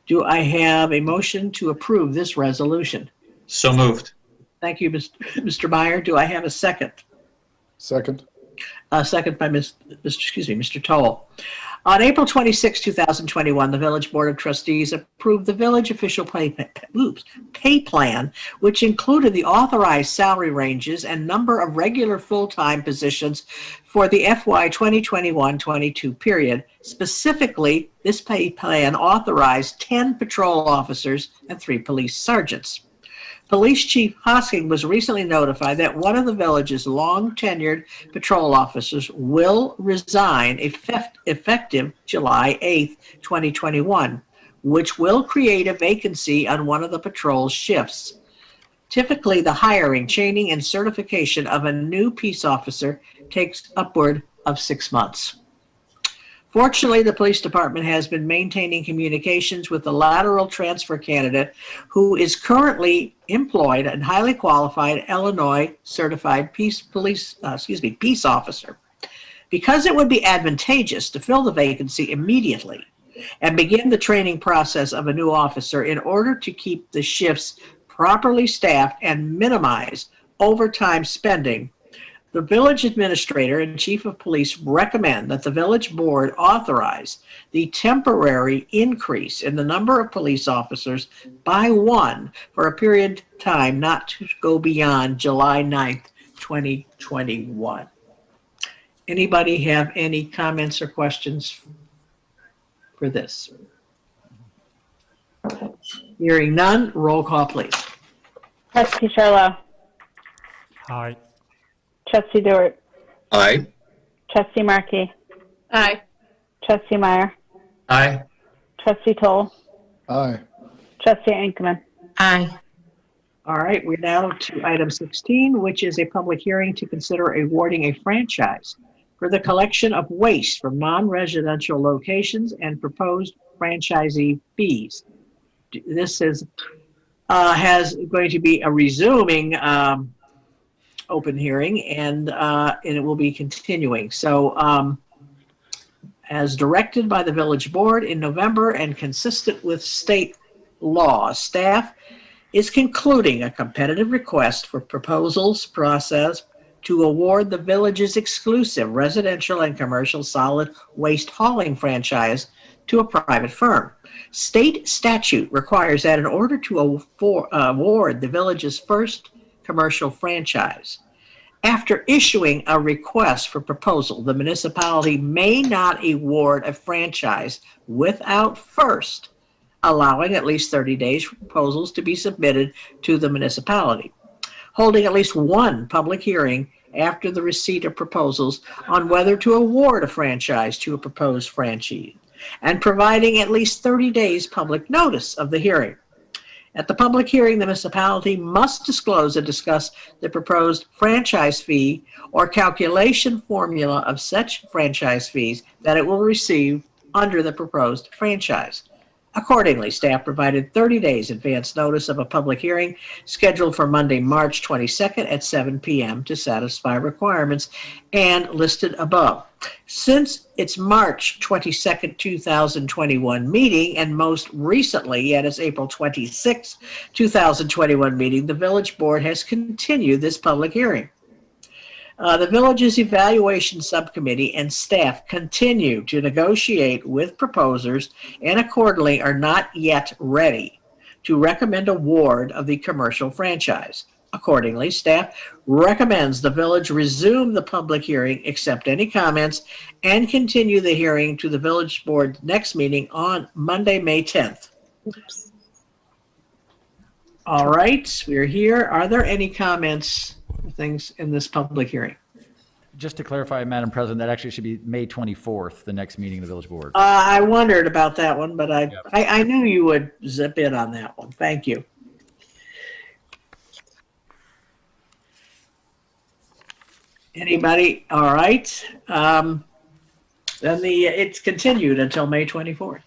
[SPEAKER 1] Do I have a motion to approve this resolution?
[SPEAKER 4] So moved.
[SPEAKER 1] Thank you, Mr. Meyer. Do I have a second?
[SPEAKER 9] Second.
[SPEAKER 1] Second by Mr. Toll. On April 26, 2021, the Village Board of Trustees approved the village official pay plan, which included the authorized salary ranges and number of regular full-time positions for the FY 2021-22 period. Specifically, this pay plan authorized 10 patrol officers and 3 police sergeants. Police Chief Hosking was recently notified that one of the village's long-tenured patrol officers will resign effective July 8, 2021, which will create a vacancy on one of the patrol's shifts. Typically, the hiring, training, and certification of a new peace officer takes upward of 6 months. Fortunately, the police department has been maintaining communications with the lateral transfer candidate who is currently employed and highly qualified Illinois certified peace officer. Because it would be advantageous to fill the vacancy immediately and begin the training process of a new officer in order to keep the shifts properly staffed and minimize overtime spending, the village administrator and chief of police recommend that the village board authorize the temporary increase in the number of police officers by 1 for a period of time not to go beyond July 9th, 2021. Anybody have any comments or questions for this? Hearing none, roll call, please.
[SPEAKER 2] Trustee Sherlow.
[SPEAKER 9] Aye.
[SPEAKER 2] Trustee Dewart.
[SPEAKER 4] Aye.
[SPEAKER 2] Trustee Markey.
[SPEAKER 11] Aye.
[SPEAKER 2] Trustee Meyer.
[SPEAKER 4] Aye.
[SPEAKER 2] Trustee Toll.
[SPEAKER 9] Aye.
[SPEAKER 2] Trustee Inkman.
[SPEAKER 7] Aye.
[SPEAKER 1] All right, we're now to item 16, which is a public hearing to consider awarding a franchise for the collection of waste from non-residential locations and proposed franchisee fees. This is going to be a resuming open hearing, and it will be continuing. So as directed by the village board in November and consistent with state law, staff is concluding a competitive request for proposals process to award the village's exclusive residential and commercial solid waste hauling franchise to a private firm. State statute requires that in order to award the village's first commercial franchise, after issuing a request for proposal, the municipality may not award a franchise without first allowing at least 30 days for proposals to be submitted to the municipality, holding at least one public hearing after the receipt of proposals on whether to award a franchise to a proposed franchisee, and providing at least 30 days public notice of the hearing. At the public hearing, the municipality must disclose and discuss the proposed franchise fee or calculation formula of such franchise fees that it will receive under the proposed franchise. Accordingly, staff provided 30 days advance notice of a public hearing scheduled for Monday, March 22nd at 7 p.m. to satisfy requirements and listed above. Since its March 22nd, 2021 meeting, and most recently at its April 26, 2021 meeting, the village board has continued this public hearing. The village's evaluation subcommittee and staff continue to negotiate with proposers and accordingly are not yet ready to recommend award of the commercial franchise. Accordingly, staff recommends the village resume the public hearing, accept any comments, and continue the hearing to the village board next meeting on Monday, May 10th. All right, we're here. Are there any comments, things in this public hearing?
[SPEAKER 3] Just to clarify, Madam President, that actually should be May 24th, the next meeting of the village board.
[SPEAKER 1] I wondered about that one, but I knew you would zip in on that one. Thank you. Anybody? All right. Then it's continued until May 24th.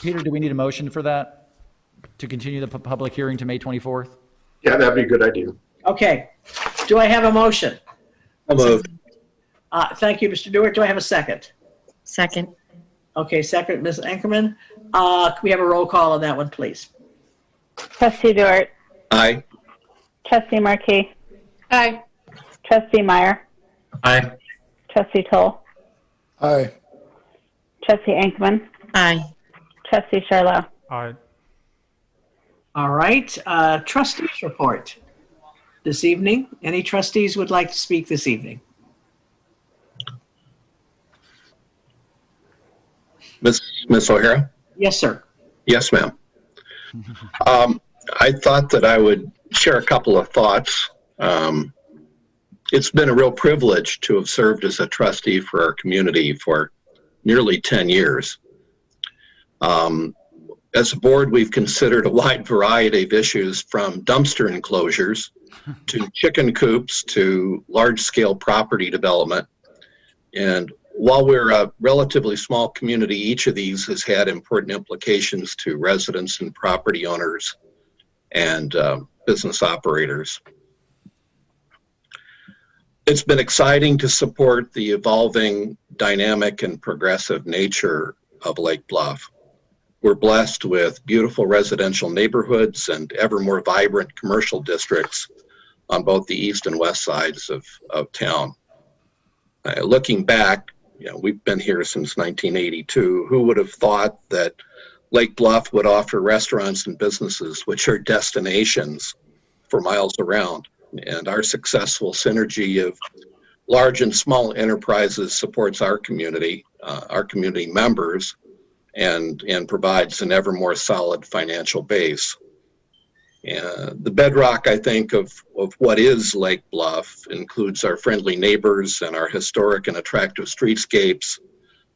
[SPEAKER 3] Peter, do we need a motion for that? To continue the public hearing to May 24th?
[SPEAKER 8] Yeah, that'd be a good idea.
[SPEAKER 1] Okay. Do I have a motion?
[SPEAKER 4] So moved.
[SPEAKER 1] Thank you, Mr. Dewar. Do I have a second?
[SPEAKER 7] Second.
[SPEAKER 1] Okay, second, Ms. Ankerman. Can we have a roll call on that one, please?
[SPEAKER 2] Trustee Dewart.
[SPEAKER 4] Aye.
[SPEAKER 2] Trustee Markey.
[SPEAKER 11] Aye.
[SPEAKER 2] Trustee Meyer.
[SPEAKER 4] Aye.
[SPEAKER 2] Trustee Toll.
[SPEAKER 9] Aye.
[SPEAKER 2] Trustee Inkman.
[SPEAKER 7] Aye.
[SPEAKER 2] Trustee Sherlow.
[SPEAKER 9] Aye.
[SPEAKER 1] All right. Trustees report this evening. Any trustees would like to speak this evening?
[SPEAKER 12] Ms. O'Hara?
[SPEAKER 1] Yes, sir.
[SPEAKER 12] Yes, ma'am. I thought that I would share a couple of thoughts. It's been a real privilege to have served as a trustee for our community for nearly 10 years. As a board, we've considered a wide variety of issues from dumpster enclosures to chicken coops to large-scale property development. And While we're a relatively small community, each of these has had important implications to residents and property owners and business operators. It's been exciting to support the evolving, dynamic, and progressive nature of Lake Bluff. We're blessed with beautiful residential neighborhoods and ever more vibrant commercial districts on both the east and west sides of town. Looking back, we've been here since 1982. Who would have thought that Lake Bluff would offer restaurants and businesses which are destinations for miles around? And our successful synergy of large and small enterprises supports our community members, and provides an ever more solid financial base. The bedrock, I think, of what is Lake Bluff includes our friendly neighbors and our historic and attractive streetscapes,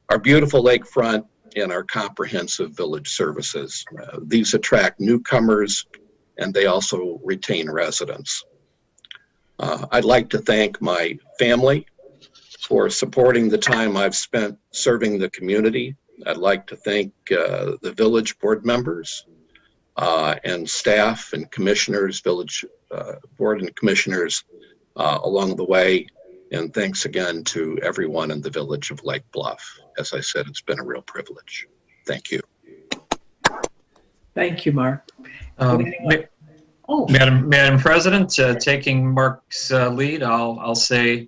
[SPEAKER 12] our beautiful lakefront, and our comprehensive village services. These attract newcomers, and they also retain residents. I'd like to thank my family for supporting the time I've spent serving the community. I'd like to thank the village board members and staff and commissioners, village board and commissioners along the way. And thanks again to everyone in the village of Lake Bluff. As I said, it's been a real privilege. Thank you.
[SPEAKER 1] Thank you, Mark.
[SPEAKER 4] Madam President, taking Mark's lead, I'll say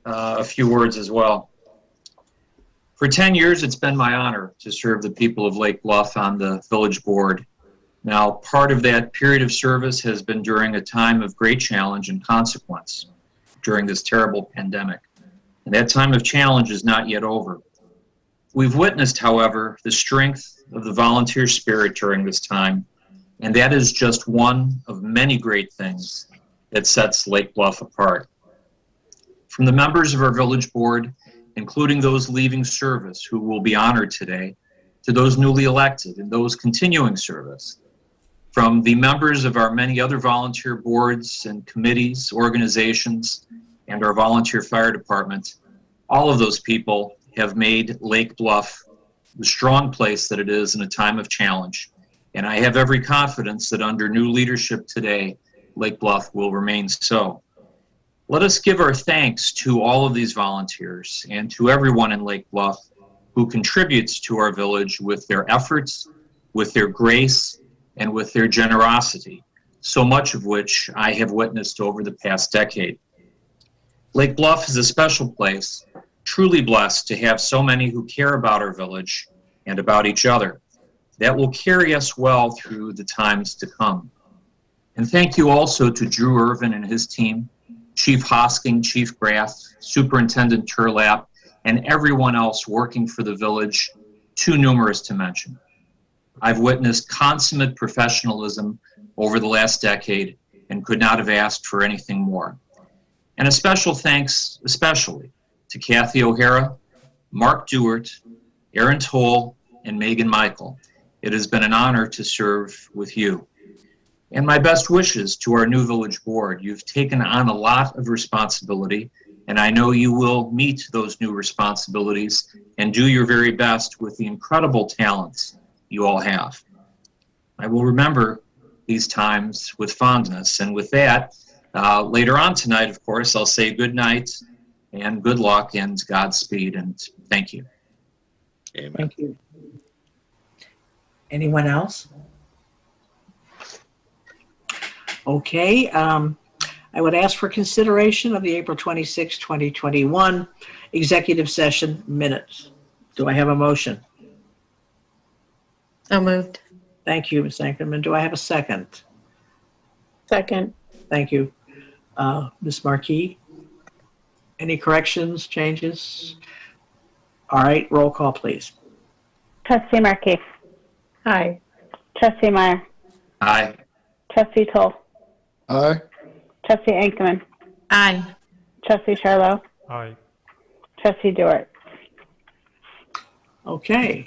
[SPEAKER 4] a few words as well. For 10 years, it's been my honor to serve the people of Lake Bluff on the village board. Now, part of that period of service has been during a time of great challenge and consequence during this terrible pandemic. And that time of challenge is not yet over. We've witnessed, however, the strength of the volunteer spirit during this time, and that is just one of many great things that sets Lake Bluff apart. From the members of our village board, including those leaving service who will be honored today, to those newly elected and those continuing service, from the members of our many other volunteer boards and committees, organizations, and our volunteer fire department, all of those people have made Lake Bluff the strong place that it is in a time of challenge. And I have every confidence that under new leadership today, Lake Bluff will remain so. Let us give our thanks to all of these volunteers and to everyone in Lake Bluff who contributes to our village with their efforts, with their grace, and with their generosity, so much of which I have witnessed over the past decade. Lake Bluff is a special place, truly blessed to have so many who care about our village and about each other. That will carry us well through the times to come. And thank you also to Drew Irvin and his team, Chief Hosking, Chief Grath, Superintendent Turlap, and everyone else working for the village, too numerous to mention. I've witnessed consummate professionalism over the last decade and could not have asked for anything more. And a special thanks, especially, to Kathy O'Hara, Mark Dewart, Aaron Toll, and Megan Michael. It has been an honor to serve with you. And my best wishes to our new village board. You've taken on a lot of responsibility, and I know you will meet those new responsibilities and do your very best with the incredible talents you all have. I will remember these times with fondness, and with that, later on tonight, of course, I'll say good night and good luck and Godspeed, and thank you.
[SPEAKER 12] Amen.
[SPEAKER 1] Thank you. Anyone else? Okay, I would ask for consideration of the April 26, 2021 executive session minutes. Do I have a motion?
[SPEAKER 7] So moved.
[SPEAKER 1] Thank you, Ms. Ankerman. Do I have a second?
[SPEAKER 11] Second.
[SPEAKER 1] Thank you. Ms. Marquis? Any corrections, changes? All right, roll call, please.
[SPEAKER 2] Trustee Markey.
[SPEAKER 11] Aye.
[SPEAKER 2] Trustee Meyer.
[SPEAKER 4] Aye.
[SPEAKER 2] Trustee Toll.
[SPEAKER 9] Aye.
[SPEAKER 2] Trustee Ankman.
[SPEAKER 7] Aye.
[SPEAKER 2] Trustee Charlo.
[SPEAKER 9] Aye.
[SPEAKER 2] Trustee Dewart.
[SPEAKER 1] Okay.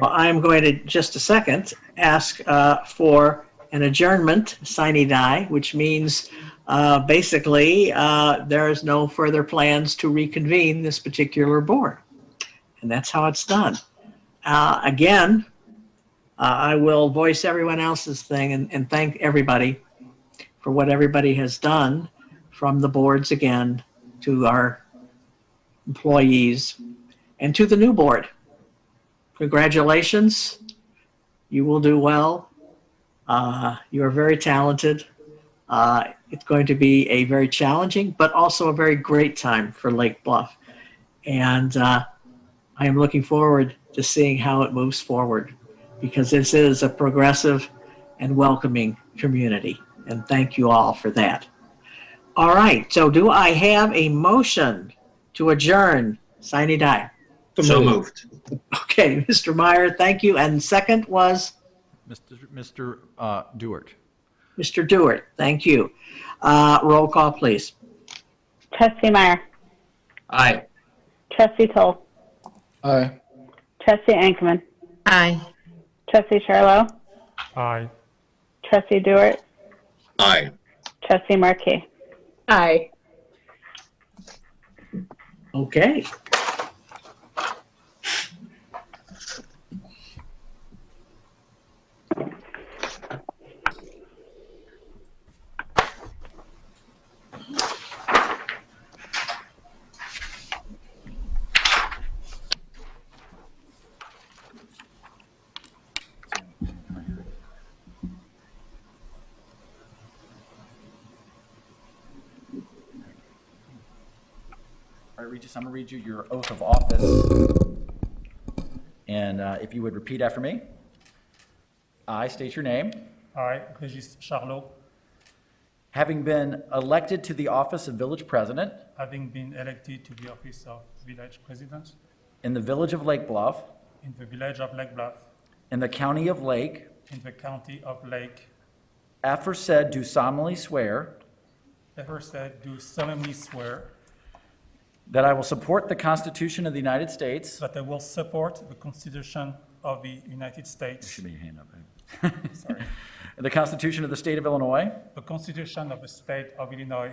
[SPEAKER 1] Well, I'm going to, just a second, ask for an adjournment, sine die, which means basically there is no further plans to reconvene this particular board. And that's how it's done. Again, I will voice everyone else's thing and thank everybody for what everybody has done, from the boards again to our employees and to the new board. Congratulations. You will do well. You are very talented. It's going to be a very challenging, but also a very great time for Lake Bluff. And I am looking forward to seeing how it moves forward, because this is a progressive and welcoming community. And thank you all for that. All right, so do I have a motion to adjourn? Sine die.
[SPEAKER 4] So moved.
[SPEAKER 1] Okay, Mr. Meyer, thank you. And second was?
[SPEAKER 3] Mr. Dewart.
[SPEAKER 1] Mr. Dewart, thank you. Roll call, please.
[SPEAKER 2] Trustee Meyer.
[SPEAKER 4] Aye.
[SPEAKER 2] Trustee Toll.
[SPEAKER 9] Aye.
[SPEAKER 2] Trustee Ankman.
[SPEAKER 7] Aye.
[SPEAKER 2] Trustee Charlo.
[SPEAKER 9] Aye.
[SPEAKER 2] Trustee Dewart.
[SPEAKER 12] Aye.
[SPEAKER 2] Trustee Markey.
[SPEAKER 11] Aye.
[SPEAKER 1] Okay.
[SPEAKER 3] All right, Regis, I'm going to read you your oath of office. And if you would repeat after me. I state your name.
[SPEAKER 9] I, Régis Charlot,
[SPEAKER 3] Having been elected to the office of village president
[SPEAKER 9] having been elected to the office of village president
[SPEAKER 3] in the village of Lake Bluff,
[SPEAKER 9] in the village of Lake Bluff,
[SPEAKER 3] in the county of Lake,
[SPEAKER 9] in the county of Lake,
[SPEAKER 3] aforesaid do solemnly swear
[SPEAKER 9] aforesaid, do solemnly swear
[SPEAKER 3] that I will support the Constitution of the United States.
[SPEAKER 9] that I will support the Constitution of the United States,
[SPEAKER 3] Should be your hand up. Right?
[SPEAKER 9] sorry,
[SPEAKER 3] The Constitution of the State of Illinois,
[SPEAKER 9] the Constitution of the State of Illinois,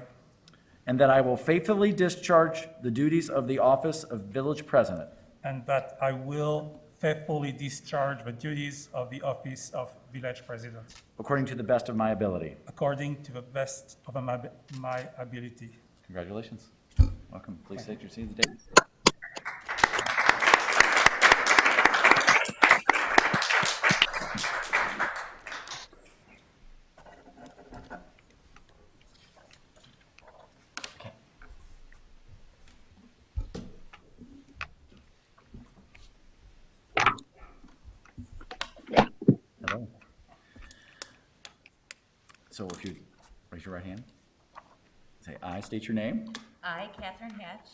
[SPEAKER 3] and that I will faithfully discharge the duties of the office of village president
[SPEAKER 9] and that I will faithfully discharge the duties of the office of village president
[SPEAKER 3] according to the best of my ability.
[SPEAKER 9] according to the best of my ability.
[SPEAKER 3] Congratulations. Welcome. Please take your seats. David. Hello. So if you raise your right hand, say I, state your name.
[SPEAKER 13] I, Catherine Hatch,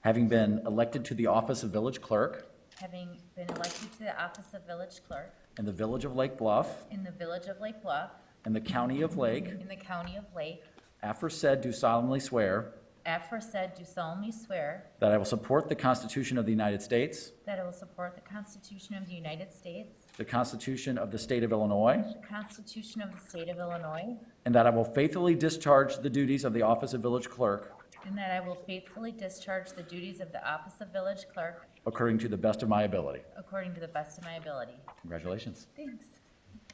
[SPEAKER 3] Having been elected to the office of village clerk
[SPEAKER 13] having been elected to the office of village clerk
[SPEAKER 3] in the village of Lake Bluff,
[SPEAKER 13] in the village of Lake Bluff,
[SPEAKER 3] in the county of Lake,
[SPEAKER 13] in the county of Lake,
[SPEAKER 3] aforesaid do solemnly swear
[SPEAKER 13] aforesaid do solemnly swear
[SPEAKER 3] that I will support the Constitution of the United States,
[SPEAKER 13] that I will support the Constitution of the United States,
[SPEAKER 3] the Constitution of the State of Illinois,
[SPEAKER 13] the Constitution of the State of Illinois,
[SPEAKER 3] and that I will faithfully discharge the duties of the office of village clerk
[SPEAKER 13] and that I will faithfully discharge the duties of the office of village clerk
[SPEAKER 3] according to the best of my ability.
[SPEAKER 13] according to the best of my ability.
[SPEAKER 3] Congratulations.
[SPEAKER 13] Thanks.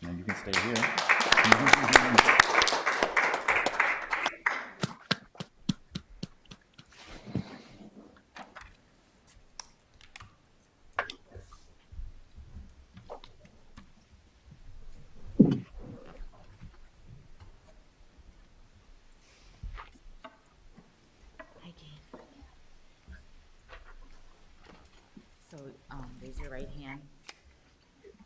[SPEAKER 3] And you can stay here.
[SPEAKER 13] Hi, Kate. So raise your right hand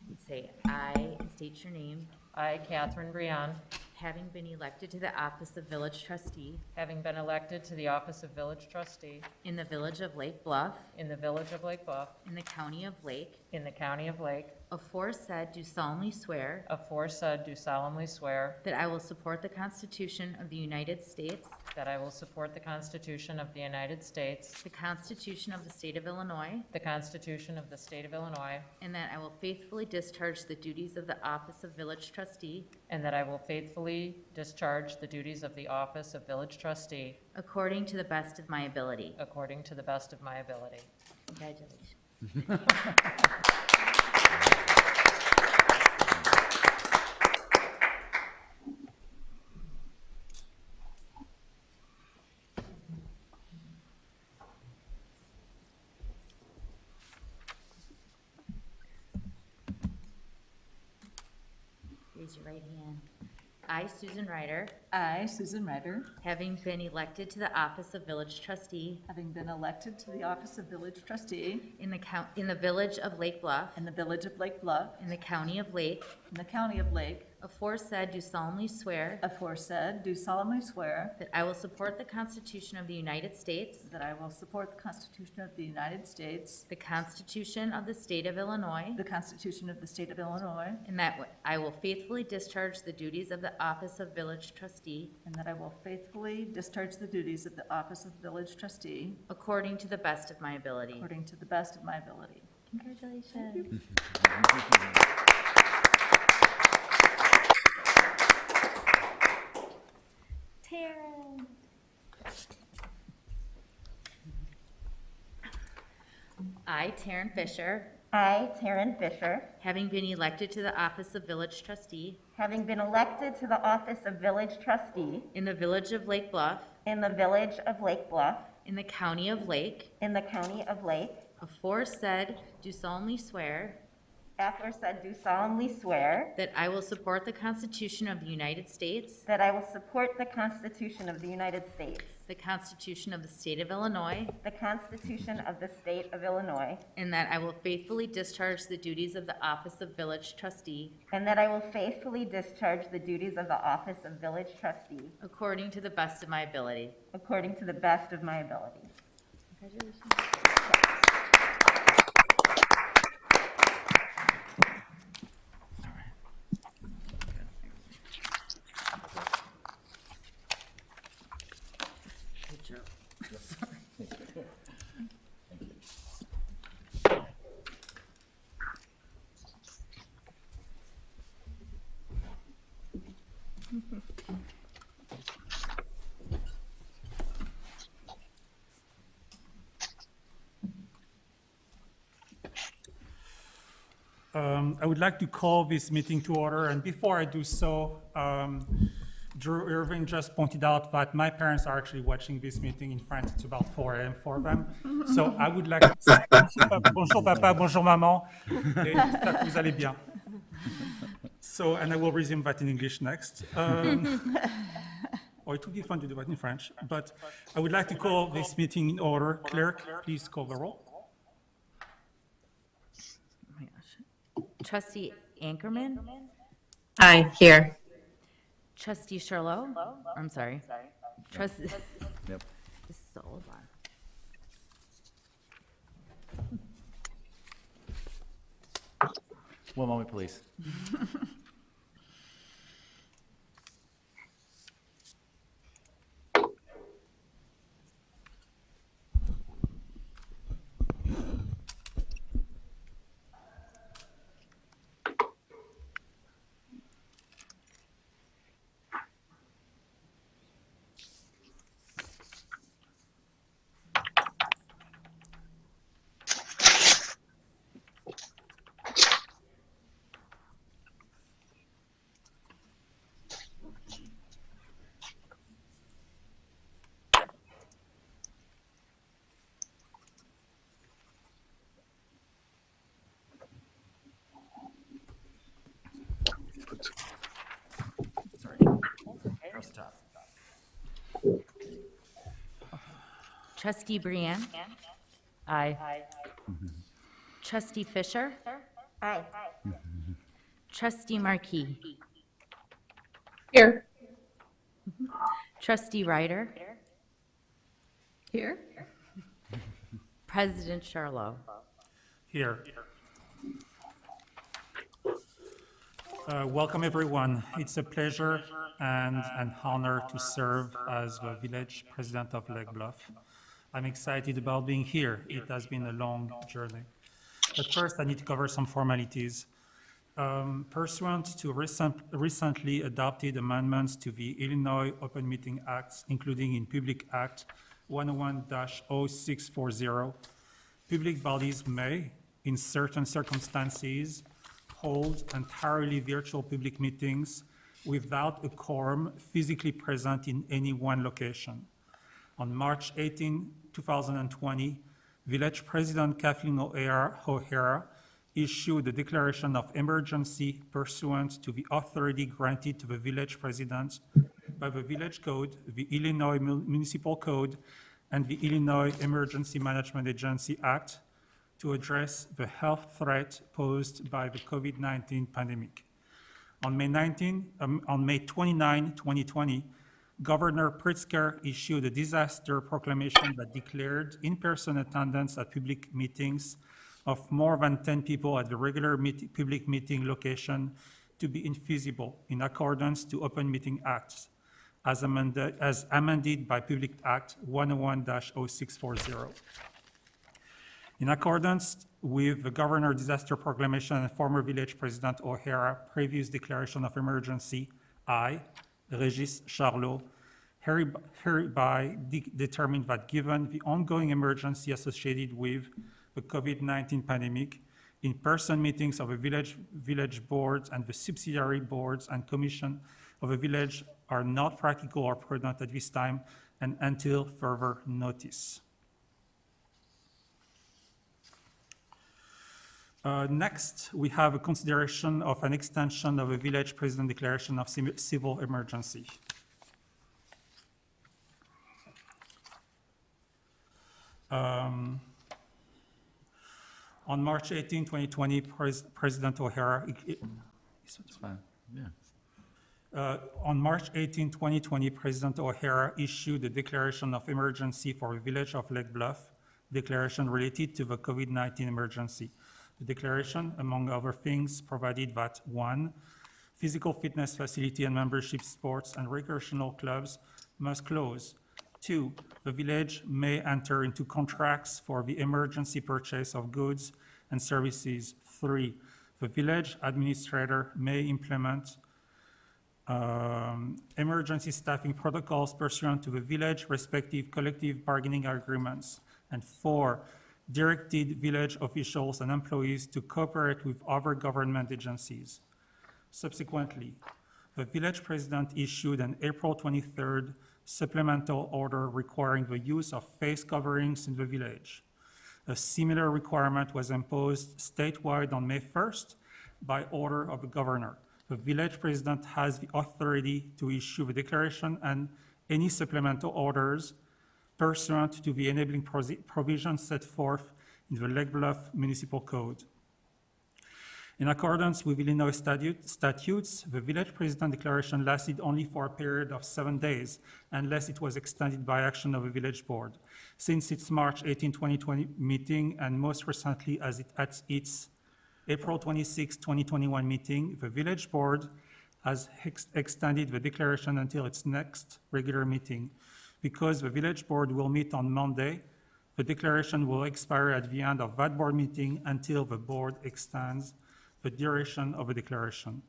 [SPEAKER 13] and say, I state your name,
[SPEAKER 14] I, Catherine Briand,
[SPEAKER 13] having been elected to the office of village trustee
[SPEAKER 14] having been elected to the office of village trustee
[SPEAKER 13] in the village of Lake Bluff,
[SPEAKER 14] in the village of Lake Bluff,
[SPEAKER 13] in the county of Lake,
[SPEAKER 14] in the county of Lake,
[SPEAKER 13] aforesaid do solemnly swear
[SPEAKER 14] aforesaid do solemnly swear
[SPEAKER 13] that I will support the Constitution of the United States,
[SPEAKER 14] that I will support the Constitution of the United States,
[SPEAKER 13] the Constitution of the State of Illinois,
[SPEAKER 14] the Constitution of the State of Illinois,
[SPEAKER 13] and that I will faithfully discharge the duties of the office of village trustee
[SPEAKER 14] and that I will faithfully discharge the duties of the office of village trustee
[SPEAKER 13] according to the best of my ability.
[SPEAKER 14] according to the best of my ability.
[SPEAKER 13] Congratulations. Raise your right hand. I, Susan Ryder,
[SPEAKER 15] I, Susan Ryder,
[SPEAKER 13] having been elected to the office of village trustee
[SPEAKER 15] having been elected to the office of village trustee
[SPEAKER 13] in the village of Lake Bluff,
[SPEAKER 15] in the village of Lake Bluff,
[SPEAKER 13] in the county of Lake,
[SPEAKER 15] in the county of Lake,
[SPEAKER 13] aforesaid do solemnly swear
[SPEAKER 15] aforesaid, do solemnly swear
[SPEAKER 13] that I will support the Constitution of the United States,
[SPEAKER 15] that I will support the Constitution of the United States,
[SPEAKER 13] the Constitution of the State of Illinois,
[SPEAKER 15] the Constitution of the State of Illinois,
[SPEAKER 13] and that I will faithfully discharge the duties of the office of village trustee
[SPEAKER 15] and that I will faithfully discharge the duties of the office of village trustee
[SPEAKER 13] according to the best of my ability.
[SPEAKER 15] according to the best of my ability.
[SPEAKER 13] Congratulations. Taryn. I, Taryn Fisher,
[SPEAKER 16] I, Taryn Fisher,
[SPEAKER 13] having been elected to the office of village trustee
[SPEAKER 16] having been elected to the office of village trustee
[SPEAKER 13] in the village of Lake Bluff,
[SPEAKER 16] in the village of Lake Bluff,
[SPEAKER 13] in the county of Lake,
[SPEAKER 16] in the county of Lake,
[SPEAKER 13] aforesaid do solemnly swear
[SPEAKER 16] aforesaid do solemnly swear
[SPEAKER 13] that I will support the Constitution of the United States,
[SPEAKER 16] that I will support the Constitution of the United States,
[SPEAKER 13] the Constitution of the State of Illinois,
[SPEAKER 16] the Constitution of the State of Illinois,
[SPEAKER 13] and that I will faithfully discharge the duties of the office of village trustee
[SPEAKER 16] and that I will faithfully discharge the duties of the office of village trustee
[SPEAKER 13] according to the best of my ability.
[SPEAKER 16] according to the best of my ability.
[SPEAKER 13] Congratulations. Good job.
[SPEAKER 9] I would like to call this meeting to order, and before I do so, Drew Irving just pointed out that my parents are actually watching this meeting in France. It's about 4 a.m. for them. So I would like to say bonjour papa, bonjour maman, et j'espère que vous allez bien. So, and I will resume that in English next. Or it would be fun to do that in French, but I would like to call this meeting in order. Clerk, please call the roll.
[SPEAKER 13] Oh my gosh. Trustee Ankerman?
[SPEAKER 7] Aye, here.
[SPEAKER 13] Trustee Charlot? I'm sorry. Trustee.
[SPEAKER 3] Yep.
[SPEAKER 13] This is the old one.
[SPEAKER 3] One moment, please. Sorry. Across the top.
[SPEAKER 13] Trustee Brienne? Aye. Trustee Fisher?
[SPEAKER 16] Aye.
[SPEAKER 13] Trustee Markey?
[SPEAKER 11] Here.
[SPEAKER 13] Trustee Ryder?
[SPEAKER 11] Here.
[SPEAKER 13] President Charlot?
[SPEAKER 9] Here. Welcome, everyone. It's a pleasure and an honor to serve as the village president of Lake Bluff. I'm excited about being here. It has been a long journey. But first, I need to cover some formalities. Pursuant to recently adopted amendments to the Illinois Open Meeting Act, including in Public Act 101-0640, public bodies may, in certain circumstances, hold entirely virtual public meetings without a quorum physically present in any one location. On March 18, 2020, Village President Kathleen O'Hara issued a declaration of emergency pursuant to the authority granted to the village president by the Village Code, the Illinois Municipal Code, and the Illinois Emergency Management Agency Act to address the health threat posed by the COVID-19 pandemic. On May 29, 2020, Governor Pritzker issued a disaster proclamation that declared in-person attendance at public meetings of more than 10 people at the regular public meeting location to be infeasible in accordance to Open Meeting Acts, as amended by Public Act 101-0640. In accordance with the Governor Disaster Proclamation and former Village President O'Hara previous declaration of emergency, I, Régis Charlot, hereby determined that given the ongoing emergency associated with the COVID-19 pandemic, in-person meetings of a village boards and the subsidiary boards and commission of a village are not practical or prudent at this time and until further notice. Next, we have a consideration of an extension of a village president declaration of civil emergency. On March 18, 2020, President O'Hara.
[SPEAKER 3] It's fine. Yeah.
[SPEAKER 9] On March 18, 2020, President O'Hara issued a declaration of emergency for the village of Lake Bluff, declaration related to the COVID-19 emergency. The declaration, among other things, provided that 1, physical fitness facility and membership sports and recreational clubs must close. 2, the village may enter into contracts for the emergency purchase of goods and services. 3, the village administrator may implement emergency staffing protocols pursuant to the village respective collective bargaining agreements. And 4, directed village officials and employees to cooperate with other government agencies. Subsequently, the village president issued an April 23rd supplemental order requiring the use of face coverings in the village. A similar requirement was imposed statewide on May 1st by order of the governor. The village president has the authority to issue the declaration and any supplemental orders pursuant to the enabling provisions set forth in the Lake Bluff Municipal Code. In accordance with Illinois statutes, the village president declaration lasted only for a period of 7 days, unless it was extended by action of the village board. Since its March 18, 2020 meeting, and most recently at its April 26, 2021 meeting, the village board has extended the declaration until its next regular meeting. Because the village board will meet on Monday, the declaration will expire at the end of that board meeting until the board extends the duration of the declaration.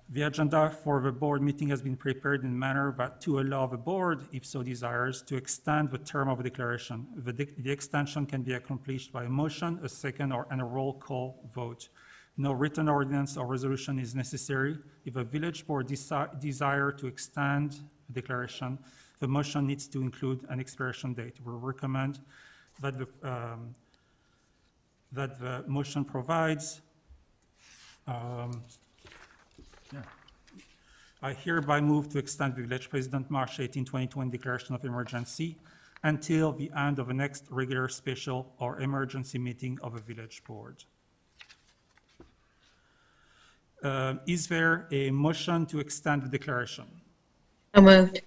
[SPEAKER 9] The agenda for the board meeting has been prepared in a manner that to allow the board, if so desires, to extend the term of the declaration. The extension can be accomplished by a motion, a second, and a roll call vote. No written ordinance or resolution is necessary. If a village board desire to extend the declaration, the motion needs to include an expiration date. We recommend that the motion provides. I hereby move to extend the village president March 18, 2020 declaration of emergency until the end of the next regular, special, or emergency meeting of a village board. Is there a motion to extend the declaration?
[SPEAKER 7] So moved.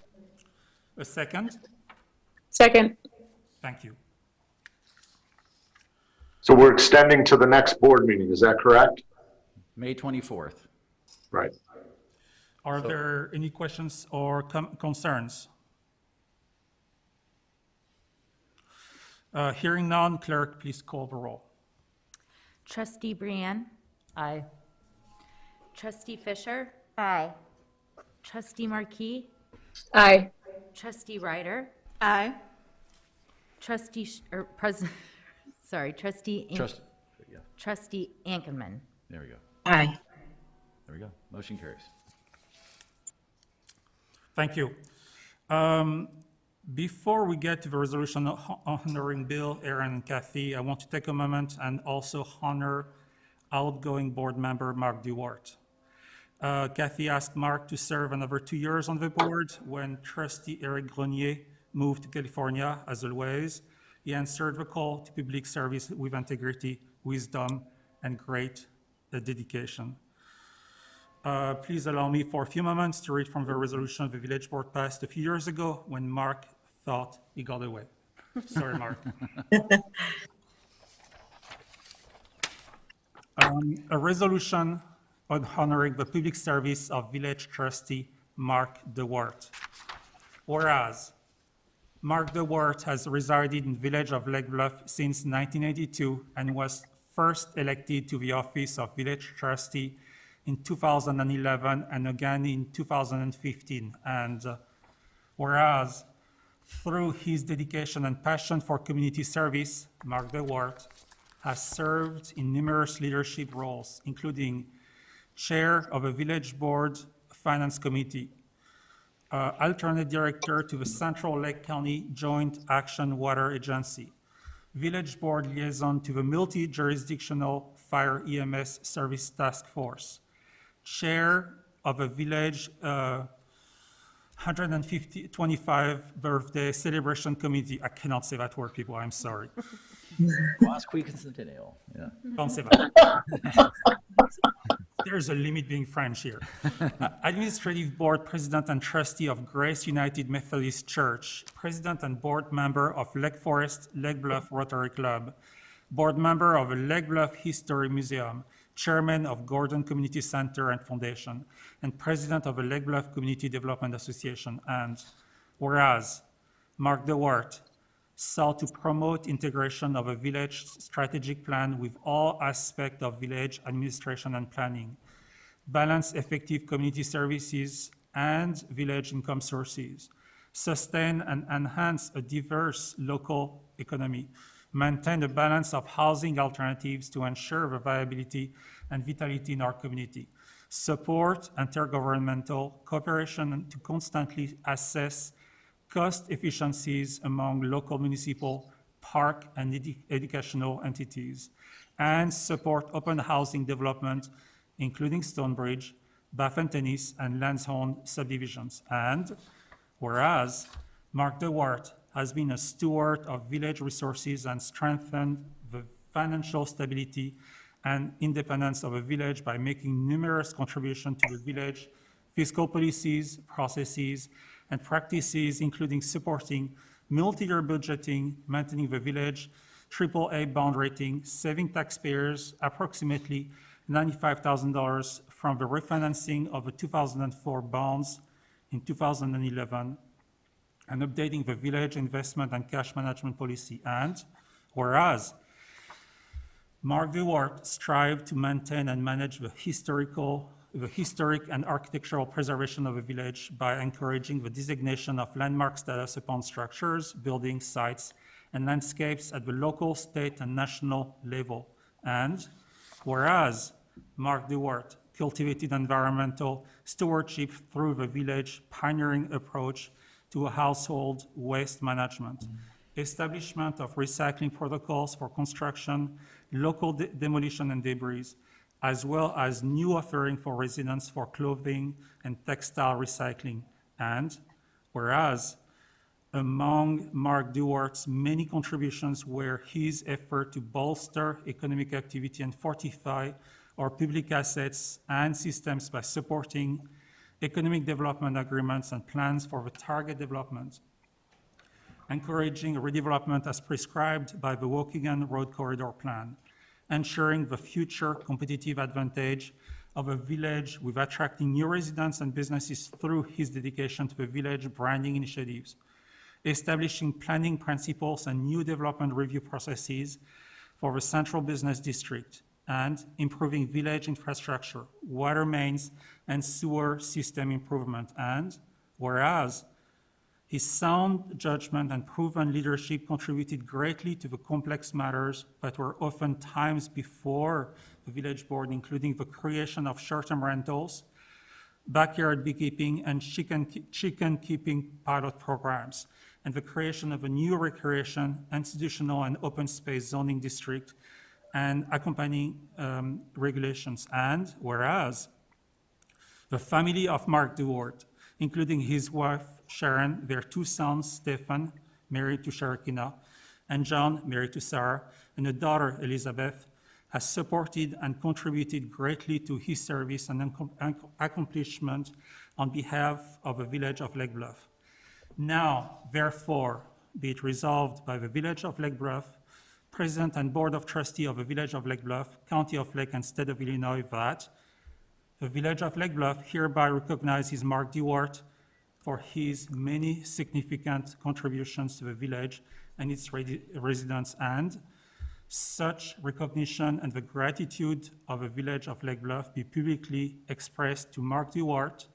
[SPEAKER 9] A second?
[SPEAKER 11] Second.
[SPEAKER 9] Thank you.
[SPEAKER 8] So we're extending to the next board meeting, is that correct?
[SPEAKER 3] May 24th.
[SPEAKER 8] Right.
[SPEAKER 9] Are there any questions or concerns? Hearing none, clerk, please call the roll.
[SPEAKER 13] Trustee Brienne?
[SPEAKER 14] Aye.
[SPEAKER 13] Trustee Fisher?
[SPEAKER 16] Aye.
[SPEAKER 13] Trustee Markey?
[SPEAKER 11] Aye.
[SPEAKER 13] Trustee Ryder?
[SPEAKER 15] Aye.
[SPEAKER 13] Trustee, or President, sorry, Trustee,
[SPEAKER 3] Yeah,
[SPEAKER 13] Trustee Ankerman.
[SPEAKER 3] there we go.
[SPEAKER 7] Aye.
[SPEAKER 3] There we go. Motion carries.
[SPEAKER 9] Thank you. Before we get to the resolution honoring Bill, Aaron, and Kathy, I want to take a moment and also honor outgoing board member Mark Duarte. Kathy asked Mark to serve another 2 years on the board. When Trustee Eric Grenier moved to California, as always, he answered the call to public service with integrity, wisdom, and great dedication. Please allow me for a few moments to read from the resolution the village board passed a few years ago when Mark thought he got away. Sorry, Mark. A resolution on honoring the public service of village trustee Mark Duarte. Whereas Mark Duarte has resided in the village of Lake Bluff since 1982 and was first elected to the office of village trustee in 2011 and again in 2015. And whereas through his dedication and passion for community service, Mark Duarte has served in numerous leadership roles, including chair of a village board finance committee, alternate director to the Central Lake County Joint Action Water Agency, village board liaison to the multi-jurisdictional fire EMS service task force, chair of a village 125 birthday celebration committee. I cannot say that word, people, I'm sorry.
[SPEAKER 3] Quincentennial, yeah.
[SPEAKER 9] Don't say that. There's a limit being French here. Administrative board president and trustee of Grace United Methodist Church, president and board member of Lake Forest, Lake Bluff Rotary Club, board member of the Lake Bluff History Museum, chairman of Gordon Community Center and Foundation, and president of the Lake Bluff Community Development Association. And whereas Mark Duarte sought to promote integration of a village strategic plan with all aspects of village administration and planning, balance effective community services and village income sources, sustain and enhance a diverse local economy, maintain a balance of housing alternatives to ensure the viability and vitality in our community, support intergovernmental cooperation to constantly assess cost efficiencies among local municipal, park, and educational entities, and support open housing development, including Stonebridge, Baffin Tennis, and Lansdowne subdivisions. And whereas Mark Duarte has been a steward of village resources and strengthened the financial stability and independence of a village by making numerous contributions to the village fiscal policies, processes, and practices, including supporting multi-year budgeting, maintaining the village AAA bond rating, saving taxpayers approximately $95,000 from the refinancing of the 2004 bonds in 2011, and updating the village investment and cash management policy. And whereas Mark Duarte strived to maintain and manage the historic and architectural preservation of a village by encouraging the designation of landmark status upon structures, buildings, sites, and landscapes at the local, state, and national level. And whereas Mark Duarte cultivated environmental stewardship through the village pioneering approach to household waste management, establishment of recycling protocols for construction, local demolition and debris, as well as new offering for residents for clothing and textile recycling. And whereas among Mark Duarte's many contributions were his effort to bolster economic activity and fortify our public assets and systems by supporting economic development agreements and plans for the target development, encouraging redevelopment as prescribed by the Waukegan Road Corridor Plan, ensuring the future competitive advantage of a village with attracting new residents and businesses through his dedication to the village branding initiatives, establishing planning principles and new development review processes for the central business district, and improving village infrastructure, water mains, and sewer system improvement. And whereas His sound judgment and proven leadership contributed greatly to the complex matters that were often times before the village board, including the creation of short-term rentals, backyard beekeeping, and chicken keeping pilot programs, and the creation of a new recreation, institutional, and open space zoning district and accompanying regulations. And whereas the family of Mark Dewart, including his wife Sharon, their two sons, Stephen, married to Sharakina, and John, married to Sarah, and a daughter, Elizabeth, has supported and contributed greatly to his service and accomplishment on behalf of the village of Lake Bluff. Now, therefore, be it resolved by the village of Lake Bluff, President and Board of Trustees of the village of Lake Bluff, County of Lake, and State of Illinois, that the village of Lake Bluff hereby recognizes Mark Dewart for his many significant contributions to the village and its residents, and such recognition and the gratitude of the village of Lake Bluff be publicly expressed to Mark Dewart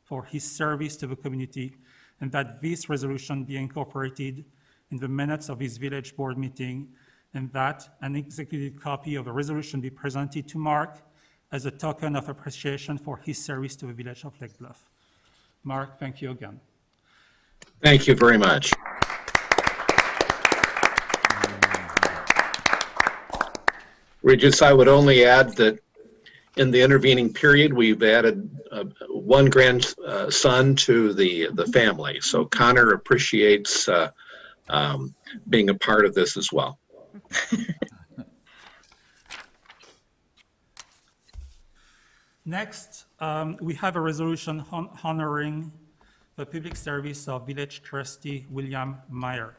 [SPEAKER 9] for his service to the community, and that this resolution be incorporated in the minutes of his village board meeting, and that an executed copy of the resolution be presented to Mark as a token of appreciation for his service to the village of Lake Bluff. Mark, thank you again.
[SPEAKER 12] Thank you very much. Regis, I would only add that in the intervening period, we've added one grandson to the family. So Connor appreciates being a part of this as well.
[SPEAKER 9] Next, we have a resolution honoring the public service of village trustee William Meyer.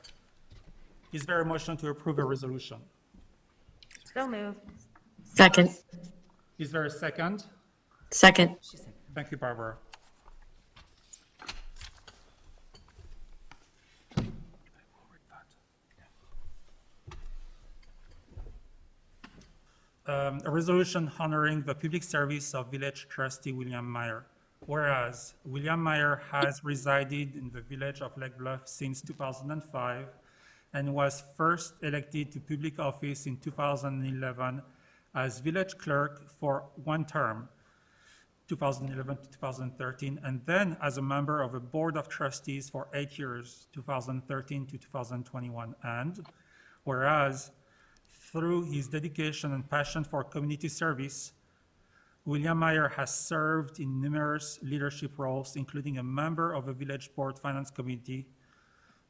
[SPEAKER 9] Is there a motion to approve a resolution?
[SPEAKER 16] So moved.
[SPEAKER 7] Second.
[SPEAKER 9] Is there a second?
[SPEAKER 7] Second.
[SPEAKER 9] Thank you, Barbara. A resolution honoring the public service of village trustee William Meyer. Whereas William Meyer has resided in the village of Lake Bluff since 2005 and was first elected to public office in 2011 as village clerk for one term, 2011 to 2013, and then as a member of a board of trustees for 8 years, 2013 to 2021. And whereas through his dedication and passion for community service, William Meyer has served in numerous leadership roles, including a member of the Village Board Finance Committee,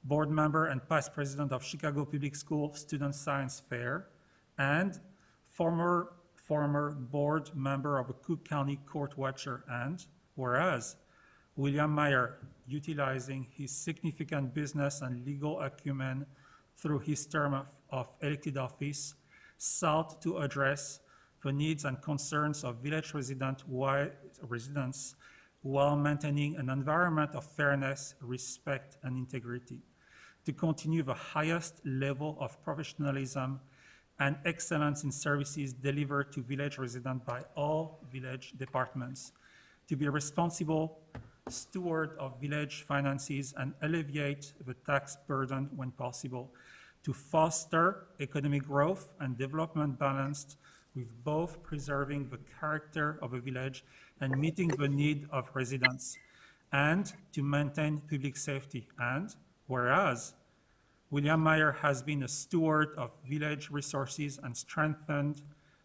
[SPEAKER 9] board member and past president of Chicago Public School Student Science Fair, and former board member of a Cook County Court Watcher. And whereas William Meyer, utilizing his significant business and legal acumen through his term of elected office, sought to address the needs and concerns of village residents while maintaining an environment of fairness, respect, and integrity, to continue the highest level of professionalism and excellence in services delivered to village residents by all village departments, to be a responsible steward of village finances and alleviate the tax burden when possible, to foster economic growth and development balanced with both preserving the character of a village and meeting the need of residents, and to maintain public safety. And whereas William Meyer has been a steward of village resources and strengthened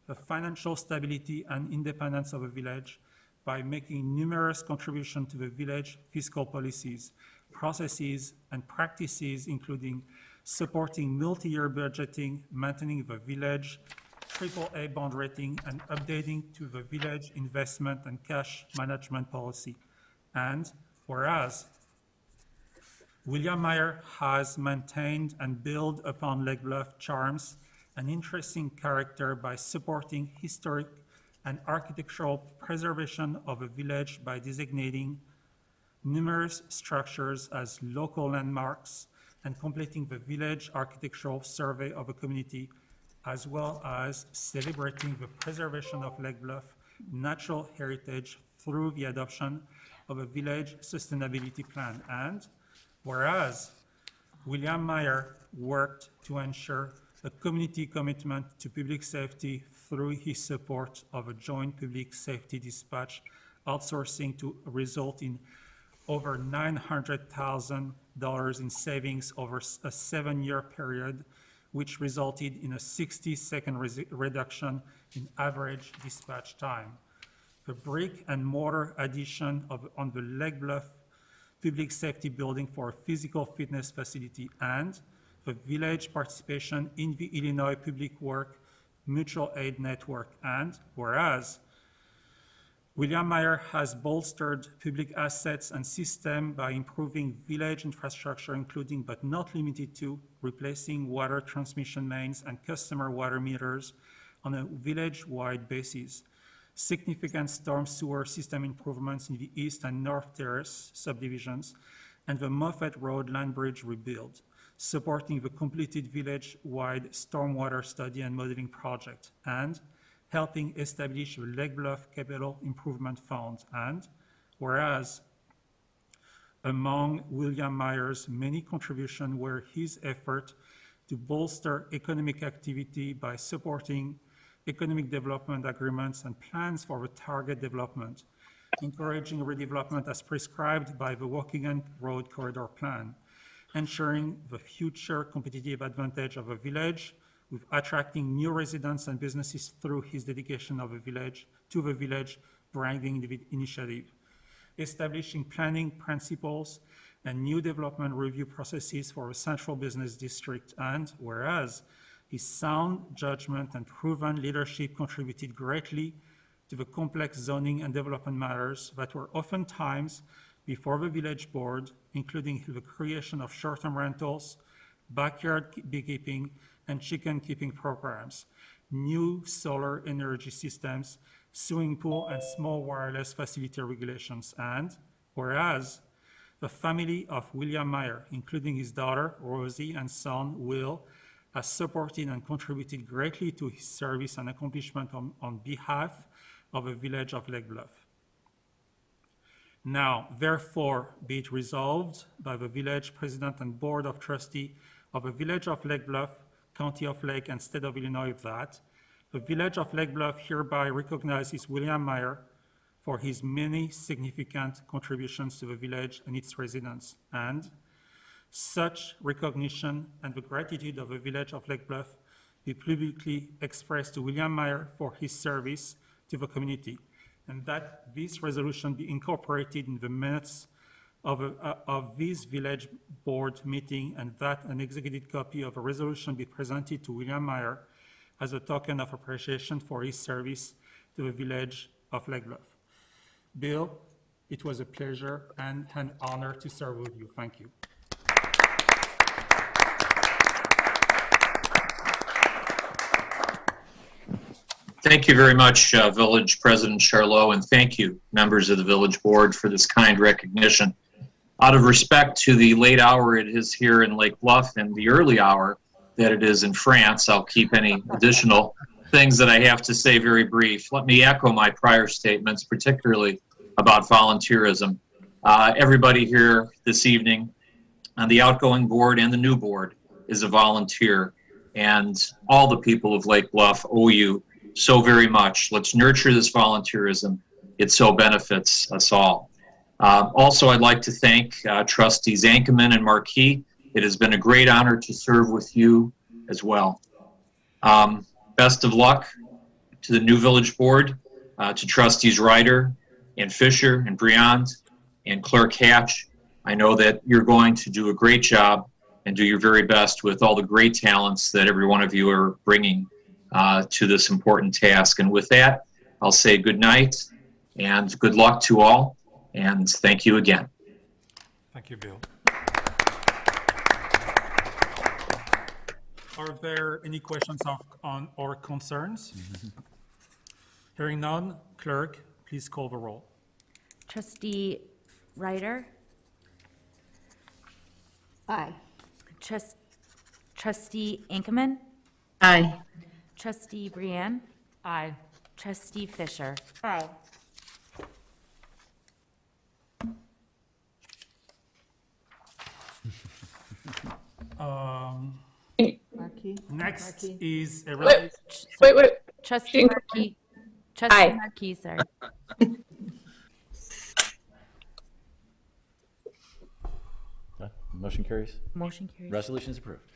[SPEAKER 9] the financial stability and independence of a village by making numerous contributions to the village fiscal policies, processes, and practices, including supporting multi-year budgeting, maintaining the village AAA bond rating, and updating to the village investment and cash management policy. And whereas William Meyer has maintained and built upon Lake Bluff charms and interesting character by supporting historic and architectural preservation of a village by designating numerous structures as local landmarks and completing the village architectural survey of a community, as well as celebrating the preservation of Lake Bluff natural heritage through the adoption of a village sustainability plan. And Whereas William Meyer worked to ensure a community commitment to public safety through his support of a joint public safety dispatch outsourcing to result in over $900,000 in savings over a 7-year period, which resulted in a 60-second reduction in average dispatch time. The brick and mortar addition on the Lake Bluff Public Safety Building for a physical fitness facility, and the village participation in the Illinois Public Work Mutual Aid Network. And whereas William Meyer has bolstered public assets and system by improving village infrastructure, including but not limited to replacing water transmission mains and customer water meters on a village-wide basis, significant storm sewer system improvements in the East and North Terrace subdivisions, and the Moffett Road Land Bridge rebuild, supporting the completed village-wide stormwater study and modeling project, and helping establish the Lake Bluff Capital Improvement Fund. And whereas among William Meyer's many contributions were his effort to bolster economic activity by supporting economic development agreements and plans for the target development, encouraging redevelopment as prescribed by the Waukegan Road Corridor Plan, ensuring the future competitive advantage of a village with attracting new residents and businesses through his dedication of to the village branding initiative, establishing planning principles and new development review processes for a central business district. And whereas his sound judgment and proven leadership contributed greatly to the complex zoning and development matters that were oftentimes before the village board, including the creation of short-term rentals, backyard beekeeping, and chicken keeping programs, new solar energy systems, swimming pool and small wireless facility regulations. And whereas the family of William Meyer, including his daughter Rosie and son Will, has supported and contributed greatly to his service and accomplishment on behalf of the village of Lake Bluff. Now, therefore, be it resolved by the village president and board of trustee of the village of Lake Bluff, County of Lake, and State of Illinois, that the village of Lake Bluff hereby recognizes William Meyer for his many significant contributions to the village and its residents, and such recognition and the gratitude of the village of Lake Bluff be publicly expressed to William Meyer for his service to the community, and that this resolution be incorporated in the minutes of this village board meeting, and that an executed copy of a resolution be presented to William Meyer as a token of appreciation for his service to the village of Lake Bluff. Bill, it was a pleasure and an honor to serve with you. Thank you.
[SPEAKER 4] Thank you very much, Village President Charlot, and thank you, members of the Village Board, for this kind recognition. Out of respect to the late hour it is here in Lake Bluff and the early hour that it is in France, I'll keep any additional things that I have to say very brief. Let me echo my prior statements, particularly about volunteerism. Everybody here this evening on the outgoing board and the new board is a volunteer, and all the people of Lake Bluff owe you so very much. Let's nurture this volunteerism. It so benefits us all. Also, I'd like to thank Trustees Ankerman and Marquis. It has been a great honor to serve with you as well. Best of luck to the new village board, to Trustees Ryder and Fisher and Briand and Clerk Hatch. I know that you're going to do a great job and do your very best with all the great talents that every one of you are bringing to this important task. And with that, I'll say good night and good luck to all, and thank you again.
[SPEAKER 9] Thank you, Bill. Are there any questions on or concerns? Hearing none, clerk, please call the roll.
[SPEAKER 13] Trustee Ryder?
[SPEAKER 15] Aye.
[SPEAKER 13] Trustee Ankerman?
[SPEAKER 7] Aye.
[SPEAKER 13] Trustee Briand?
[SPEAKER 14] Aye.
[SPEAKER 13] Trustee Fisher?
[SPEAKER 16] Aye.
[SPEAKER 15] Markey?
[SPEAKER 9] Next
[SPEAKER 15] Markey?
[SPEAKER 9] is a
[SPEAKER 11] Wait.
[SPEAKER 13] Trustee Markey. Trustee
[SPEAKER 11] Aye.
[SPEAKER 13] Markey, sorry.
[SPEAKER 3] Okay, motion carries.
[SPEAKER 13] Motion carries.
[SPEAKER 3] Resolution is approved.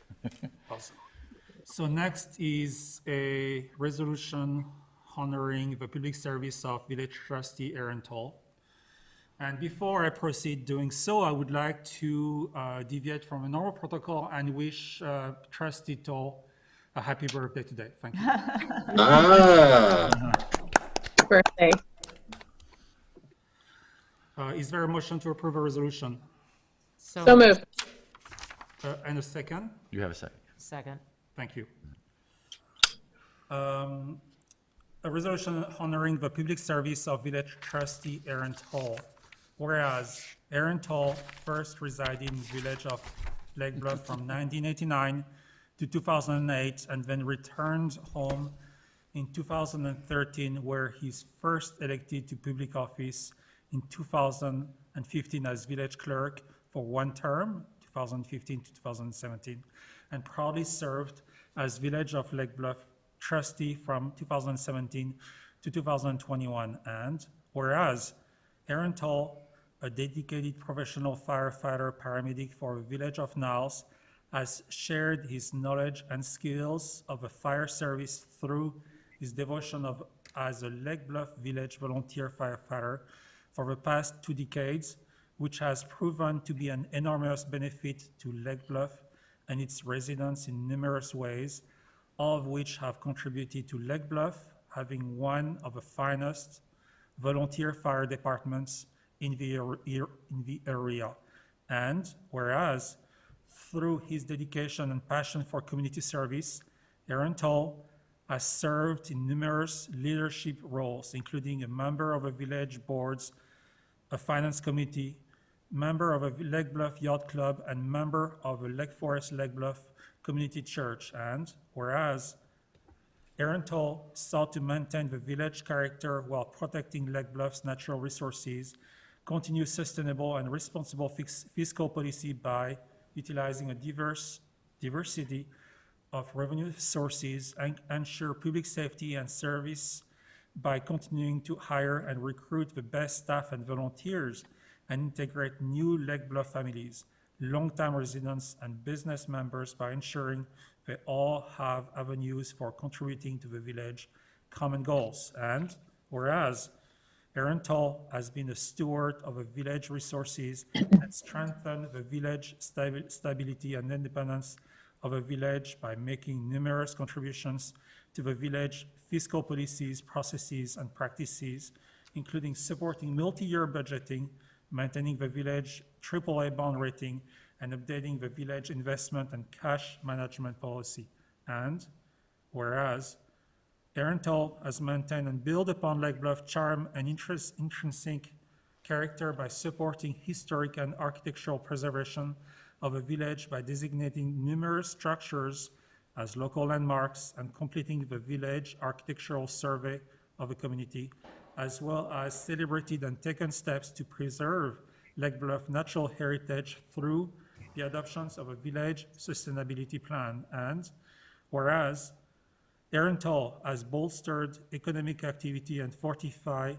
[SPEAKER 9] Awesome. So next is a resolution honoring the public service of village trustee Aaron Toll. And before I proceed doing so, I would like to deviate from a normal protocol and wish trustee Toll a happy birthday today. Thank you.
[SPEAKER 11] Birthday.
[SPEAKER 9] Is there a motion to approve a resolution?
[SPEAKER 11] So moved.
[SPEAKER 9] And a second?
[SPEAKER 3] You have a second.
[SPEAKER 14] Second.
[SPEAKER 9] Thank you. A resolution honoring the public service of village trustee Aaron Toll. Whereas Aaron Toll first resided in the village of Lake Bluff from 1989 to 2008 and then returned home in 2013 where he's first elected to public office in 2015 as village clerk for one term, 2015 to 2017, and proudly served as Village of Lake Bluff trustee from 2017 to 2021. And whereas Aaron Toll, a dedicated professional firefighter paramedic for the Village of Niles, has shared his knowledge and skills of the fire service through his devotion as a Lake Bluff Village volunteer firefighter for the past 2 decades, which has proven to be an enormous benefit to Lake Bluff and its residents in numerous ways, all of which have contributed to Lake Bluff having one of the finest volunteer fire departments in the area. And whereas through his dedication and passion for community service, Aaron Toll has served in numerous leadership roles, including a member of a village boards, a finance committee, member of a Lake Bluff Yacht Club, and member of a Lake Forest Lake Bluff Community Church. And whereas Aaron Toll sought to maintain the village character while protecting Lake Bluff's natural resources, continue sustainable and responsible fiscal policy by utilizing a diversity of revenue sources, and ensure public safety and service by continuing to hire and recruit the best staff and volunteers, and integrate new Lake Bluff families, longtime residents, and business members by ensuring they all have avenues for contributing to the village common goals. And whereas Aaron Toll has been a steward of the village resources and strengthened the village stability and independence of a village by making numerous contributions to the village fiscal policies, processes, and practices, including supporting multi-year budgeting, maintaining the village AAA bond rating, and updating the village investment and cash management policy. And whereas Aaron Toll has maintained and built upon Lake Bluff charm and intrinsic character by supporting historic and architectural preservation of a village by designating numerous structures as local landmarks and completing the village architectural survey of the community, as well as celebrated and taken steps to preserve Lake Bluff natural heritage through the adoptions of a village sustainability plan. And whereas Aaron Toll has bolstered economic activity and fortified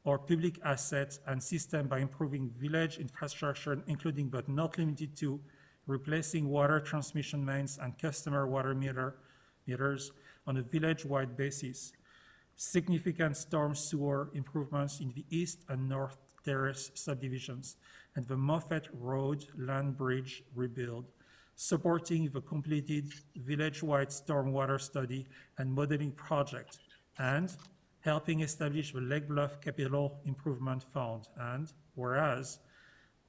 [SPEAKER 9] our public assets and system by improving village infrastructure, including but not limited to replacing water transmission mains and customer water meters on a village-wide basis, significant storm sewer improvements in the East and North Terrace subdivisions, and the Moffett Road land bridge rebuild, supporting the completed village-wide stormwater study and modeling project, and helping establish the Lake Bluff Capital Improvement Fund. And whereas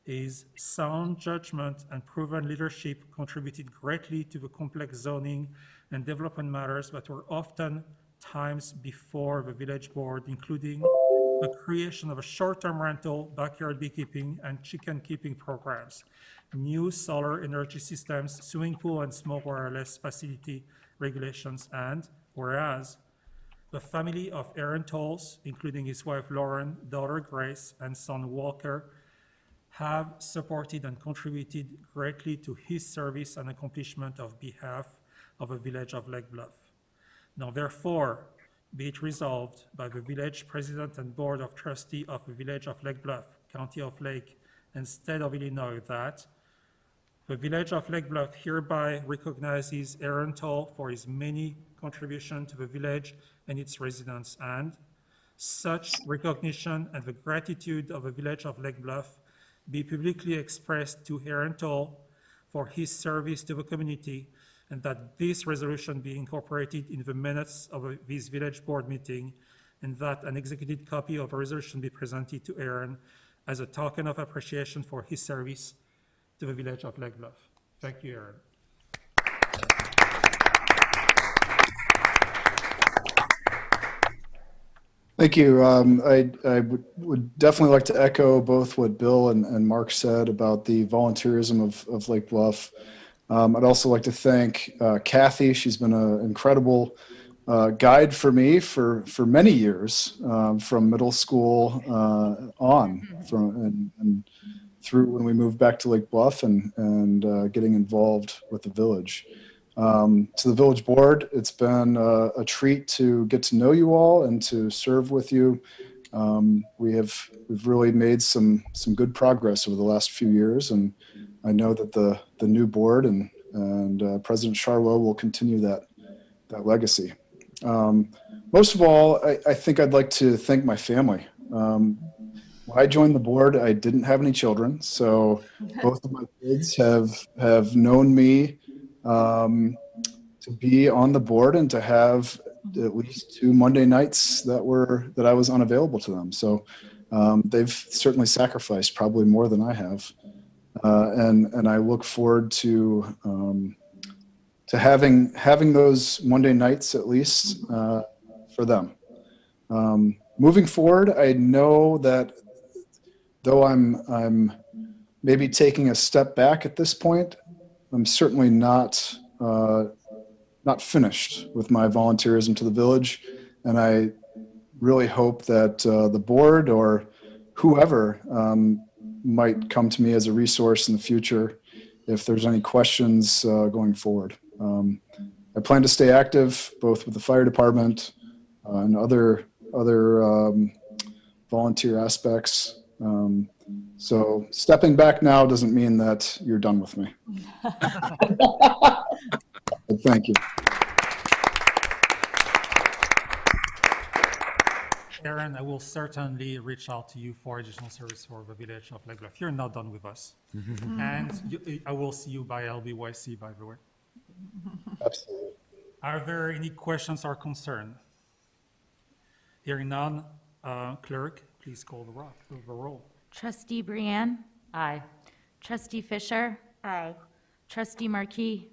[SPEAKER 9] his sound judgment and proven leadership contributed greatly to the complex zoning and development matters that were often times before the village board, including the creation of a short-term rental, backyard beekeeping, and chicken keeping programs, new solar energy systems, swimming pool and smoke wireless facility regulations. And whereas the family of Aaron Tolls, including his wife Lauren, daughter Grace, and son Walker, have supported and contributed greatly to his service and accomplishment of behalf of the village of Lake Bluff. Now therefore, be it resolved by the village president and board of trustee of the village of Lake Bluff, county of Lake, and state of Illinois that the village of Lake Bluff hereby recognizes Aaron Toll for his many contributions to the village and its residents, and such recognition and the gratitude of the village of Lake Bluff be publicly expressed to Aaron Toll for his service to the community, and that this resolution be incorporated in the minutes of this village board meeting, and that an executed copy of the resolution be presented to Aaron as a token of appreciation for his service to the village of Lake Bluff. Thank you, Aaron.
[SPEAKER 17] Thank you. I would definitely like to echo both what Bill and Mark said about the volunteerism of Lake Bluff. I'd also like to thank Kathy. She's been an incredible guide for me for many years, from middle school on, and through when we moved back to Lake Bluff and getting involved with the village. To the village board, it's been a treat to get to know you all and to serve with you. We've really made some good progress over the last few years, and I know that the new board and President Charlot will continue that legacy. Most of all, I think I'd like to thank my family. When I joined the board, I didn't have any children, so both of my kids have known me to be on the board and to have at least 2 Monday nights that I was unavailable to them. So they've certainly sacrificed probably more than I have, and I look forward to having those Monday nights at least for them. Moving forward, I know that though I'm maybe taking a step back at this point, I'm certainly not finished with my volunteerism to the village, and I really hope that the board or whoever might come to me as a resource in the future if there's any questions going forward. I plan to stay active both with the fire department and other volunteer aspects. So stepping back now doesn't mean that you're done with me. But thank you.
[SPEAKER 9] Aaron, I will certainly reach out to you for additional service for the village of Lake Bluff. You're not done with us. And I will see you by LBYC, by the way.
[SPEAKER 17] Absolutely.
[SPEAKER 9] Are there any questions or concern? Hearing none, clerk, please call the roll.
[SPEAKER 13] Trustee Brienne?
[SPEAKER 14] Aye.
[SPEAKER 13] Trustee Fisher?
[SPEAKER 16] Aye.
[SPEAKER 13] Trustee Markey?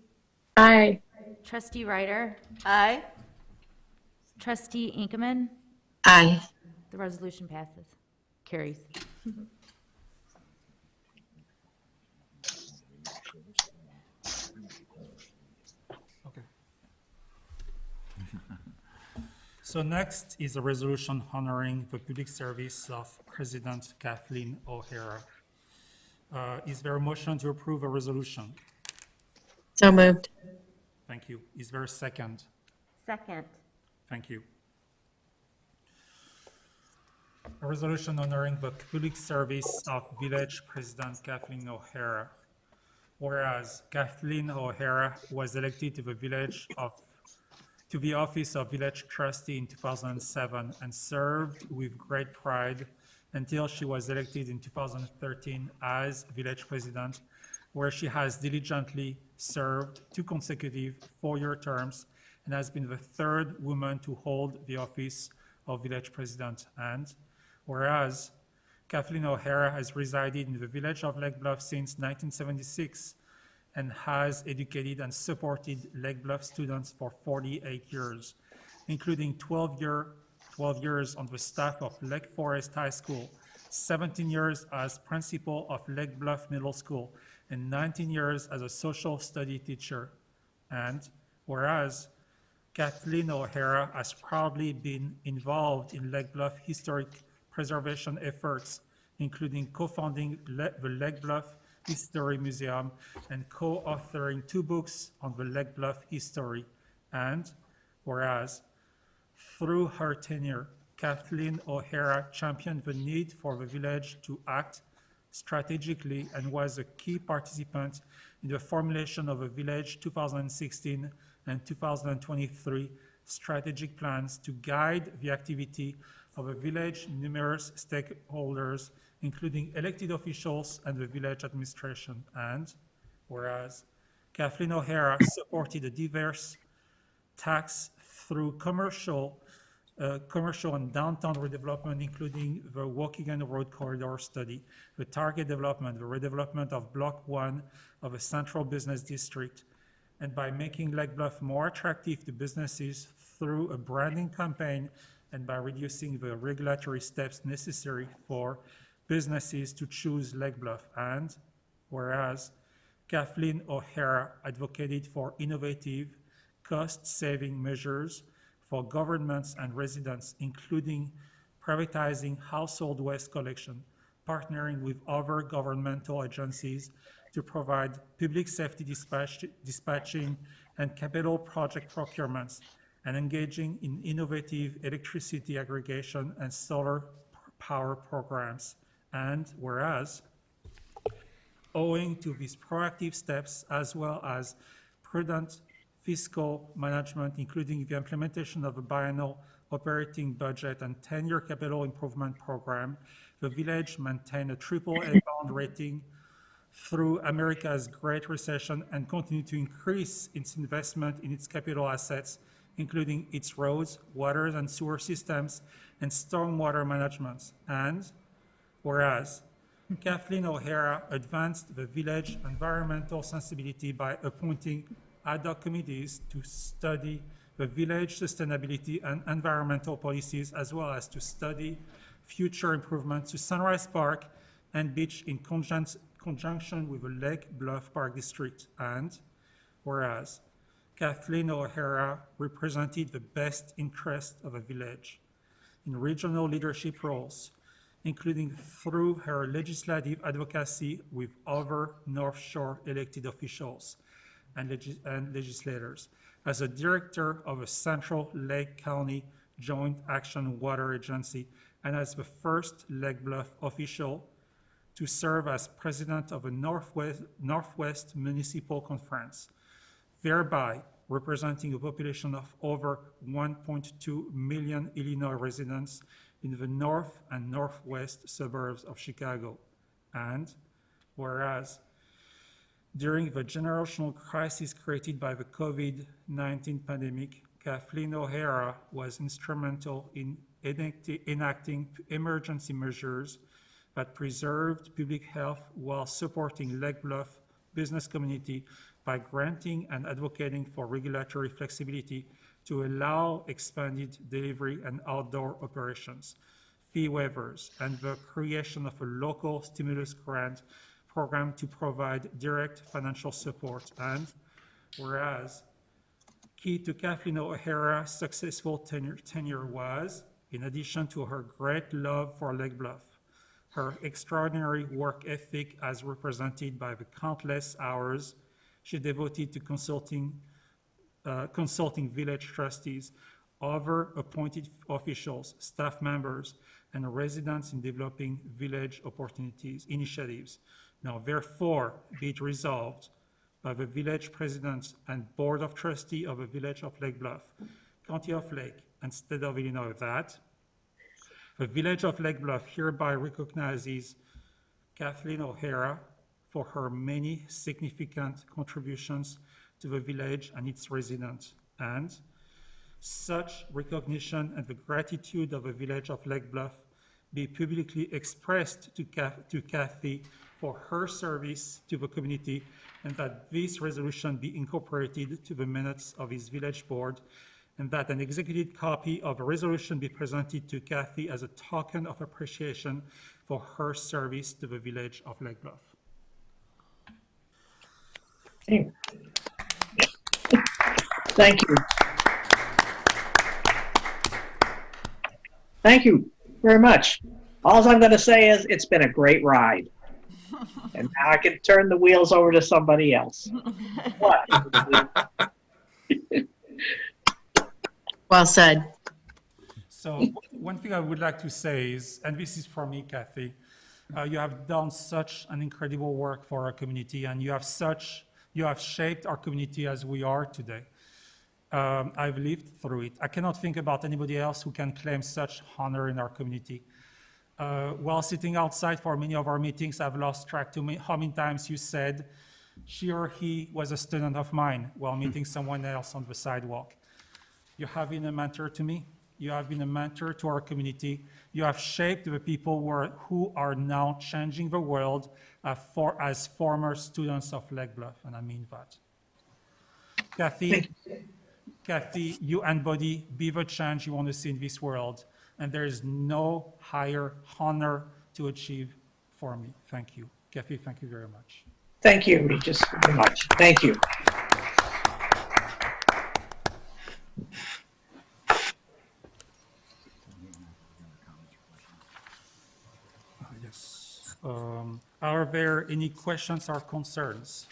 [SPEAKER 11] Aye.
[SPEAKER 13] Trustee Ryder?
[SPEAKER 15] Aye.
[SPEAKER 13] Trustee Inkeman?
[SPEAKER 7] Aye.
[SPEAKER 13] The resolution passes. Carries.
[SPEAKER 9] Okay. So next is a resolution honoring the public service of President Kathleen O'Hara. Is there a motion to approve a resolution?
[SPEAKER 7] So moved.
[SPEAKER 9] Thank you. Is there a second?
[SPEAKER 16] Second.
[SPEAKER 9] Thank you. A resolution honoring the public service of Village President Kathleen O'Hara. Whereas Kathleen O'Hara was elected to the office of Village Trustee in 2007 and served with great pride until she was elected in 2013 as Village President, where she has diligently served 2 consecutive 4-year terms and has been the 3rd woman to hold the office of Village President. And whereas Kathleen O'Hara has resided in the village of Lake Bluff since 1976 and has educated and supported Lake Bluff students for 48 years, including 12 years on the staff of Lake Forest High School, 17 years as principal of Lake Bluff Middle School, and 19 years as a social study teacher. And whereas Kathleen O'Hara has proudly been involved in Lake Bluff historic preservation efforts including co-founding the Lake Bluff History Museum and co-authoring 2 books on the Lake Bluff history. And whereas, through her tenure, Kathleen O'Hara championed the need for the village to act strategically and was a key participant in the formulation of the Village 2016 and 2023 strategic plans to guide the activity of the village numerous stakeholders, including elected officials and the village administration. And whereas, Kathleen O'Hara supported a diverse tax through commercial and downtown redevelopment, including the Waukegan Road Corridor study, the target development, the redevelopment of Block 1 of a central business district, and by making Lake Bluff more attractive to businesses through a branding campaign and by reducing the regulatory steps necessary for businesses to choose Lake Bluff. And whereas, Kathleen O'Hara advocated for innovative, cost-saving measures for governments and residents, including privatizing household waste collection, partnering with other governmental agencies to provide public safety dispatching and capital project procurements, and engaging in innovative electricity aggregation and solar power programs. And whereas, owing to these proactive steps, as well as prudent fiscal management, including the implementation of a biennial operating budget and 10-year capital improvement program, the village maintained a AAA bond rating through America's Great Recession and continued to increase its investment in its capital assets, including its roads, water and sewer systems, and stormwater management. And whereas, Kathleen O'Hara advanced the village environmental sensibility by appointing ad hoc committees to study the village sustainability and environmental policies, as well as to study future improvements to Sunrise Park and Beach in conjunction with the Lake Bluff Park District. And whereas, Kathleen O'Hara represented the best interest of a village in regional leadership roles, including through her legislative advocacy with other North Shore elected officials and legislators, as a director of a Central Lake County Joint Action Water Agency, and as the first Lake Bluff official to serve as president of a Northwest Municipal Conference, thereby representing a population of over 1.2 million Illinois residents in the north and northwest suburbs of Chicago. And whereas, during the generational crisis created by the COVID-19 pandemic, Kathleen O'Hara was instrumental in enacting emergency measures that preserved public health while supporting Lake Bluff business community by granting and advocating for regulatory flexibility to allow expanded delivery and outdoor operations, fee waivers, and the creation of a local stimulus grant program to provide direct financial support. And whereas, key to Kathleen O'Hara's successful tenure was, in addition to her great love for Lake Bluff, her extraordinary work ethic as represented by the countless hours she devoted to consulting village trustees, other appointed officials, staff members, and residents in developing village initiatives. Now, therefore, be it resolved by the village president and board of trustees of the village of Lake Bluff, County of Lake, and State of Illinois that the village of Lake Bluff hereby recognizes Kathleen O'Hara for her many significant contributions to the village and its residents, and such recognition and the gratitude of the village of Lake Bluff be publicly expressed to Kathy for her service to the community, and that this resolution be incorporated to the minutes of his village board, and that an executed copy of the resolution be presented to Kathy as a token of appreciation for her service to the village of Lake Bluff.
[SPEAKER 1] Okay. Thank you. Thank you very much. All I'm going to say is it's been a great ride. And now I can turn the wheels over to somebody else. What?
[SPEAKER 7] Well said.
[SPEAKER 9] So one thing I would like to say is, and this is for me, Kathy, you have done such an incredible work for our community, and you have shaped our community as we are today. I've lived through it. I cannot think about anybody else who can claim such honor in our community. While sitting outside for many of our meetings, I've lost track to how many times you said she or he was a student of mine while meeting someone else on the sidewalk. You have been a mentor to me. You have been a mentor to our community. You have shaped the people who are now changing the world as former students of Lake Bluff, and I mean that. Kathy, you embody, be the change you want to see in this world, and there is no higher honor to achieve for me. Thank you. Kathy, thank you very much.
[SPEAKER 1] Thank you, Regis, very much. Thank you.
[SPEAKER 9] Yes. Are there any questions or concerns?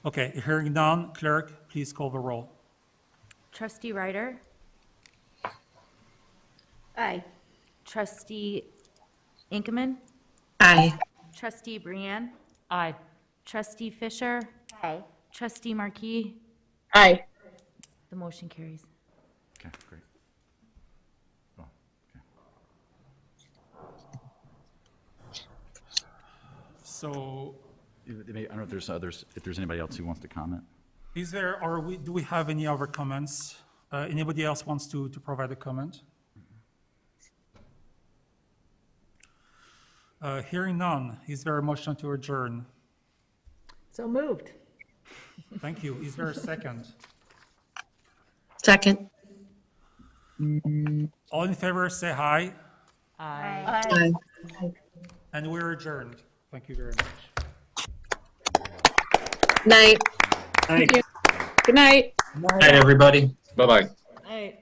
[SPEAKER 9] Okay, hearing none, clerk, please call the roll.
[SPEAKER 13] Trustee Ryder?
[SPEAKER 16] Aye.
[SPEAKER 13] Trustee Inkeman?
[SPEAKER 7] Aye.
[SPEAKER 13] Trustee Brienne?
[SPEAKER 14] Aye.
[SPEAKER 13] Trustee Fisher?
[SPEAKER 16] Aye.
[SPEAKER 13] Trustee Marquis?
[SPEAKER 11] Aye.
[SPEAKER 13] The motion carries.
[SPEAKER 3] Okay, great. Oh, okay.
[SPEAKER 9] So
[SPEAKER 3] I don't know if there's others, if there's anybody else who wants to comment.
[SPEAKER 9] do we have any other comments? Anybody else wants to provide a comment? Hearing none, is there a motion to adjourn?
[SPEAKER 14] So moved.
[SPEAKER 9] Thank you. Is there a second?
[SPEAKER 7] Second.
[SPEAKER 9] All in favor, say aye.
[SPEAKER 14] Aye.
[SPEAKER 7] Aye.
[SPEAKER 9] And we're adjourned. Thank you very much.
[SPEAKER 7] Night.
[SPEAKER 1] Thank you.
[SPEAKER 11] Good night.
[SPEAKER 4] Good night, everybody.
[SPEAKER 12] Bye-bye.
[SPEAKER 14] Aye.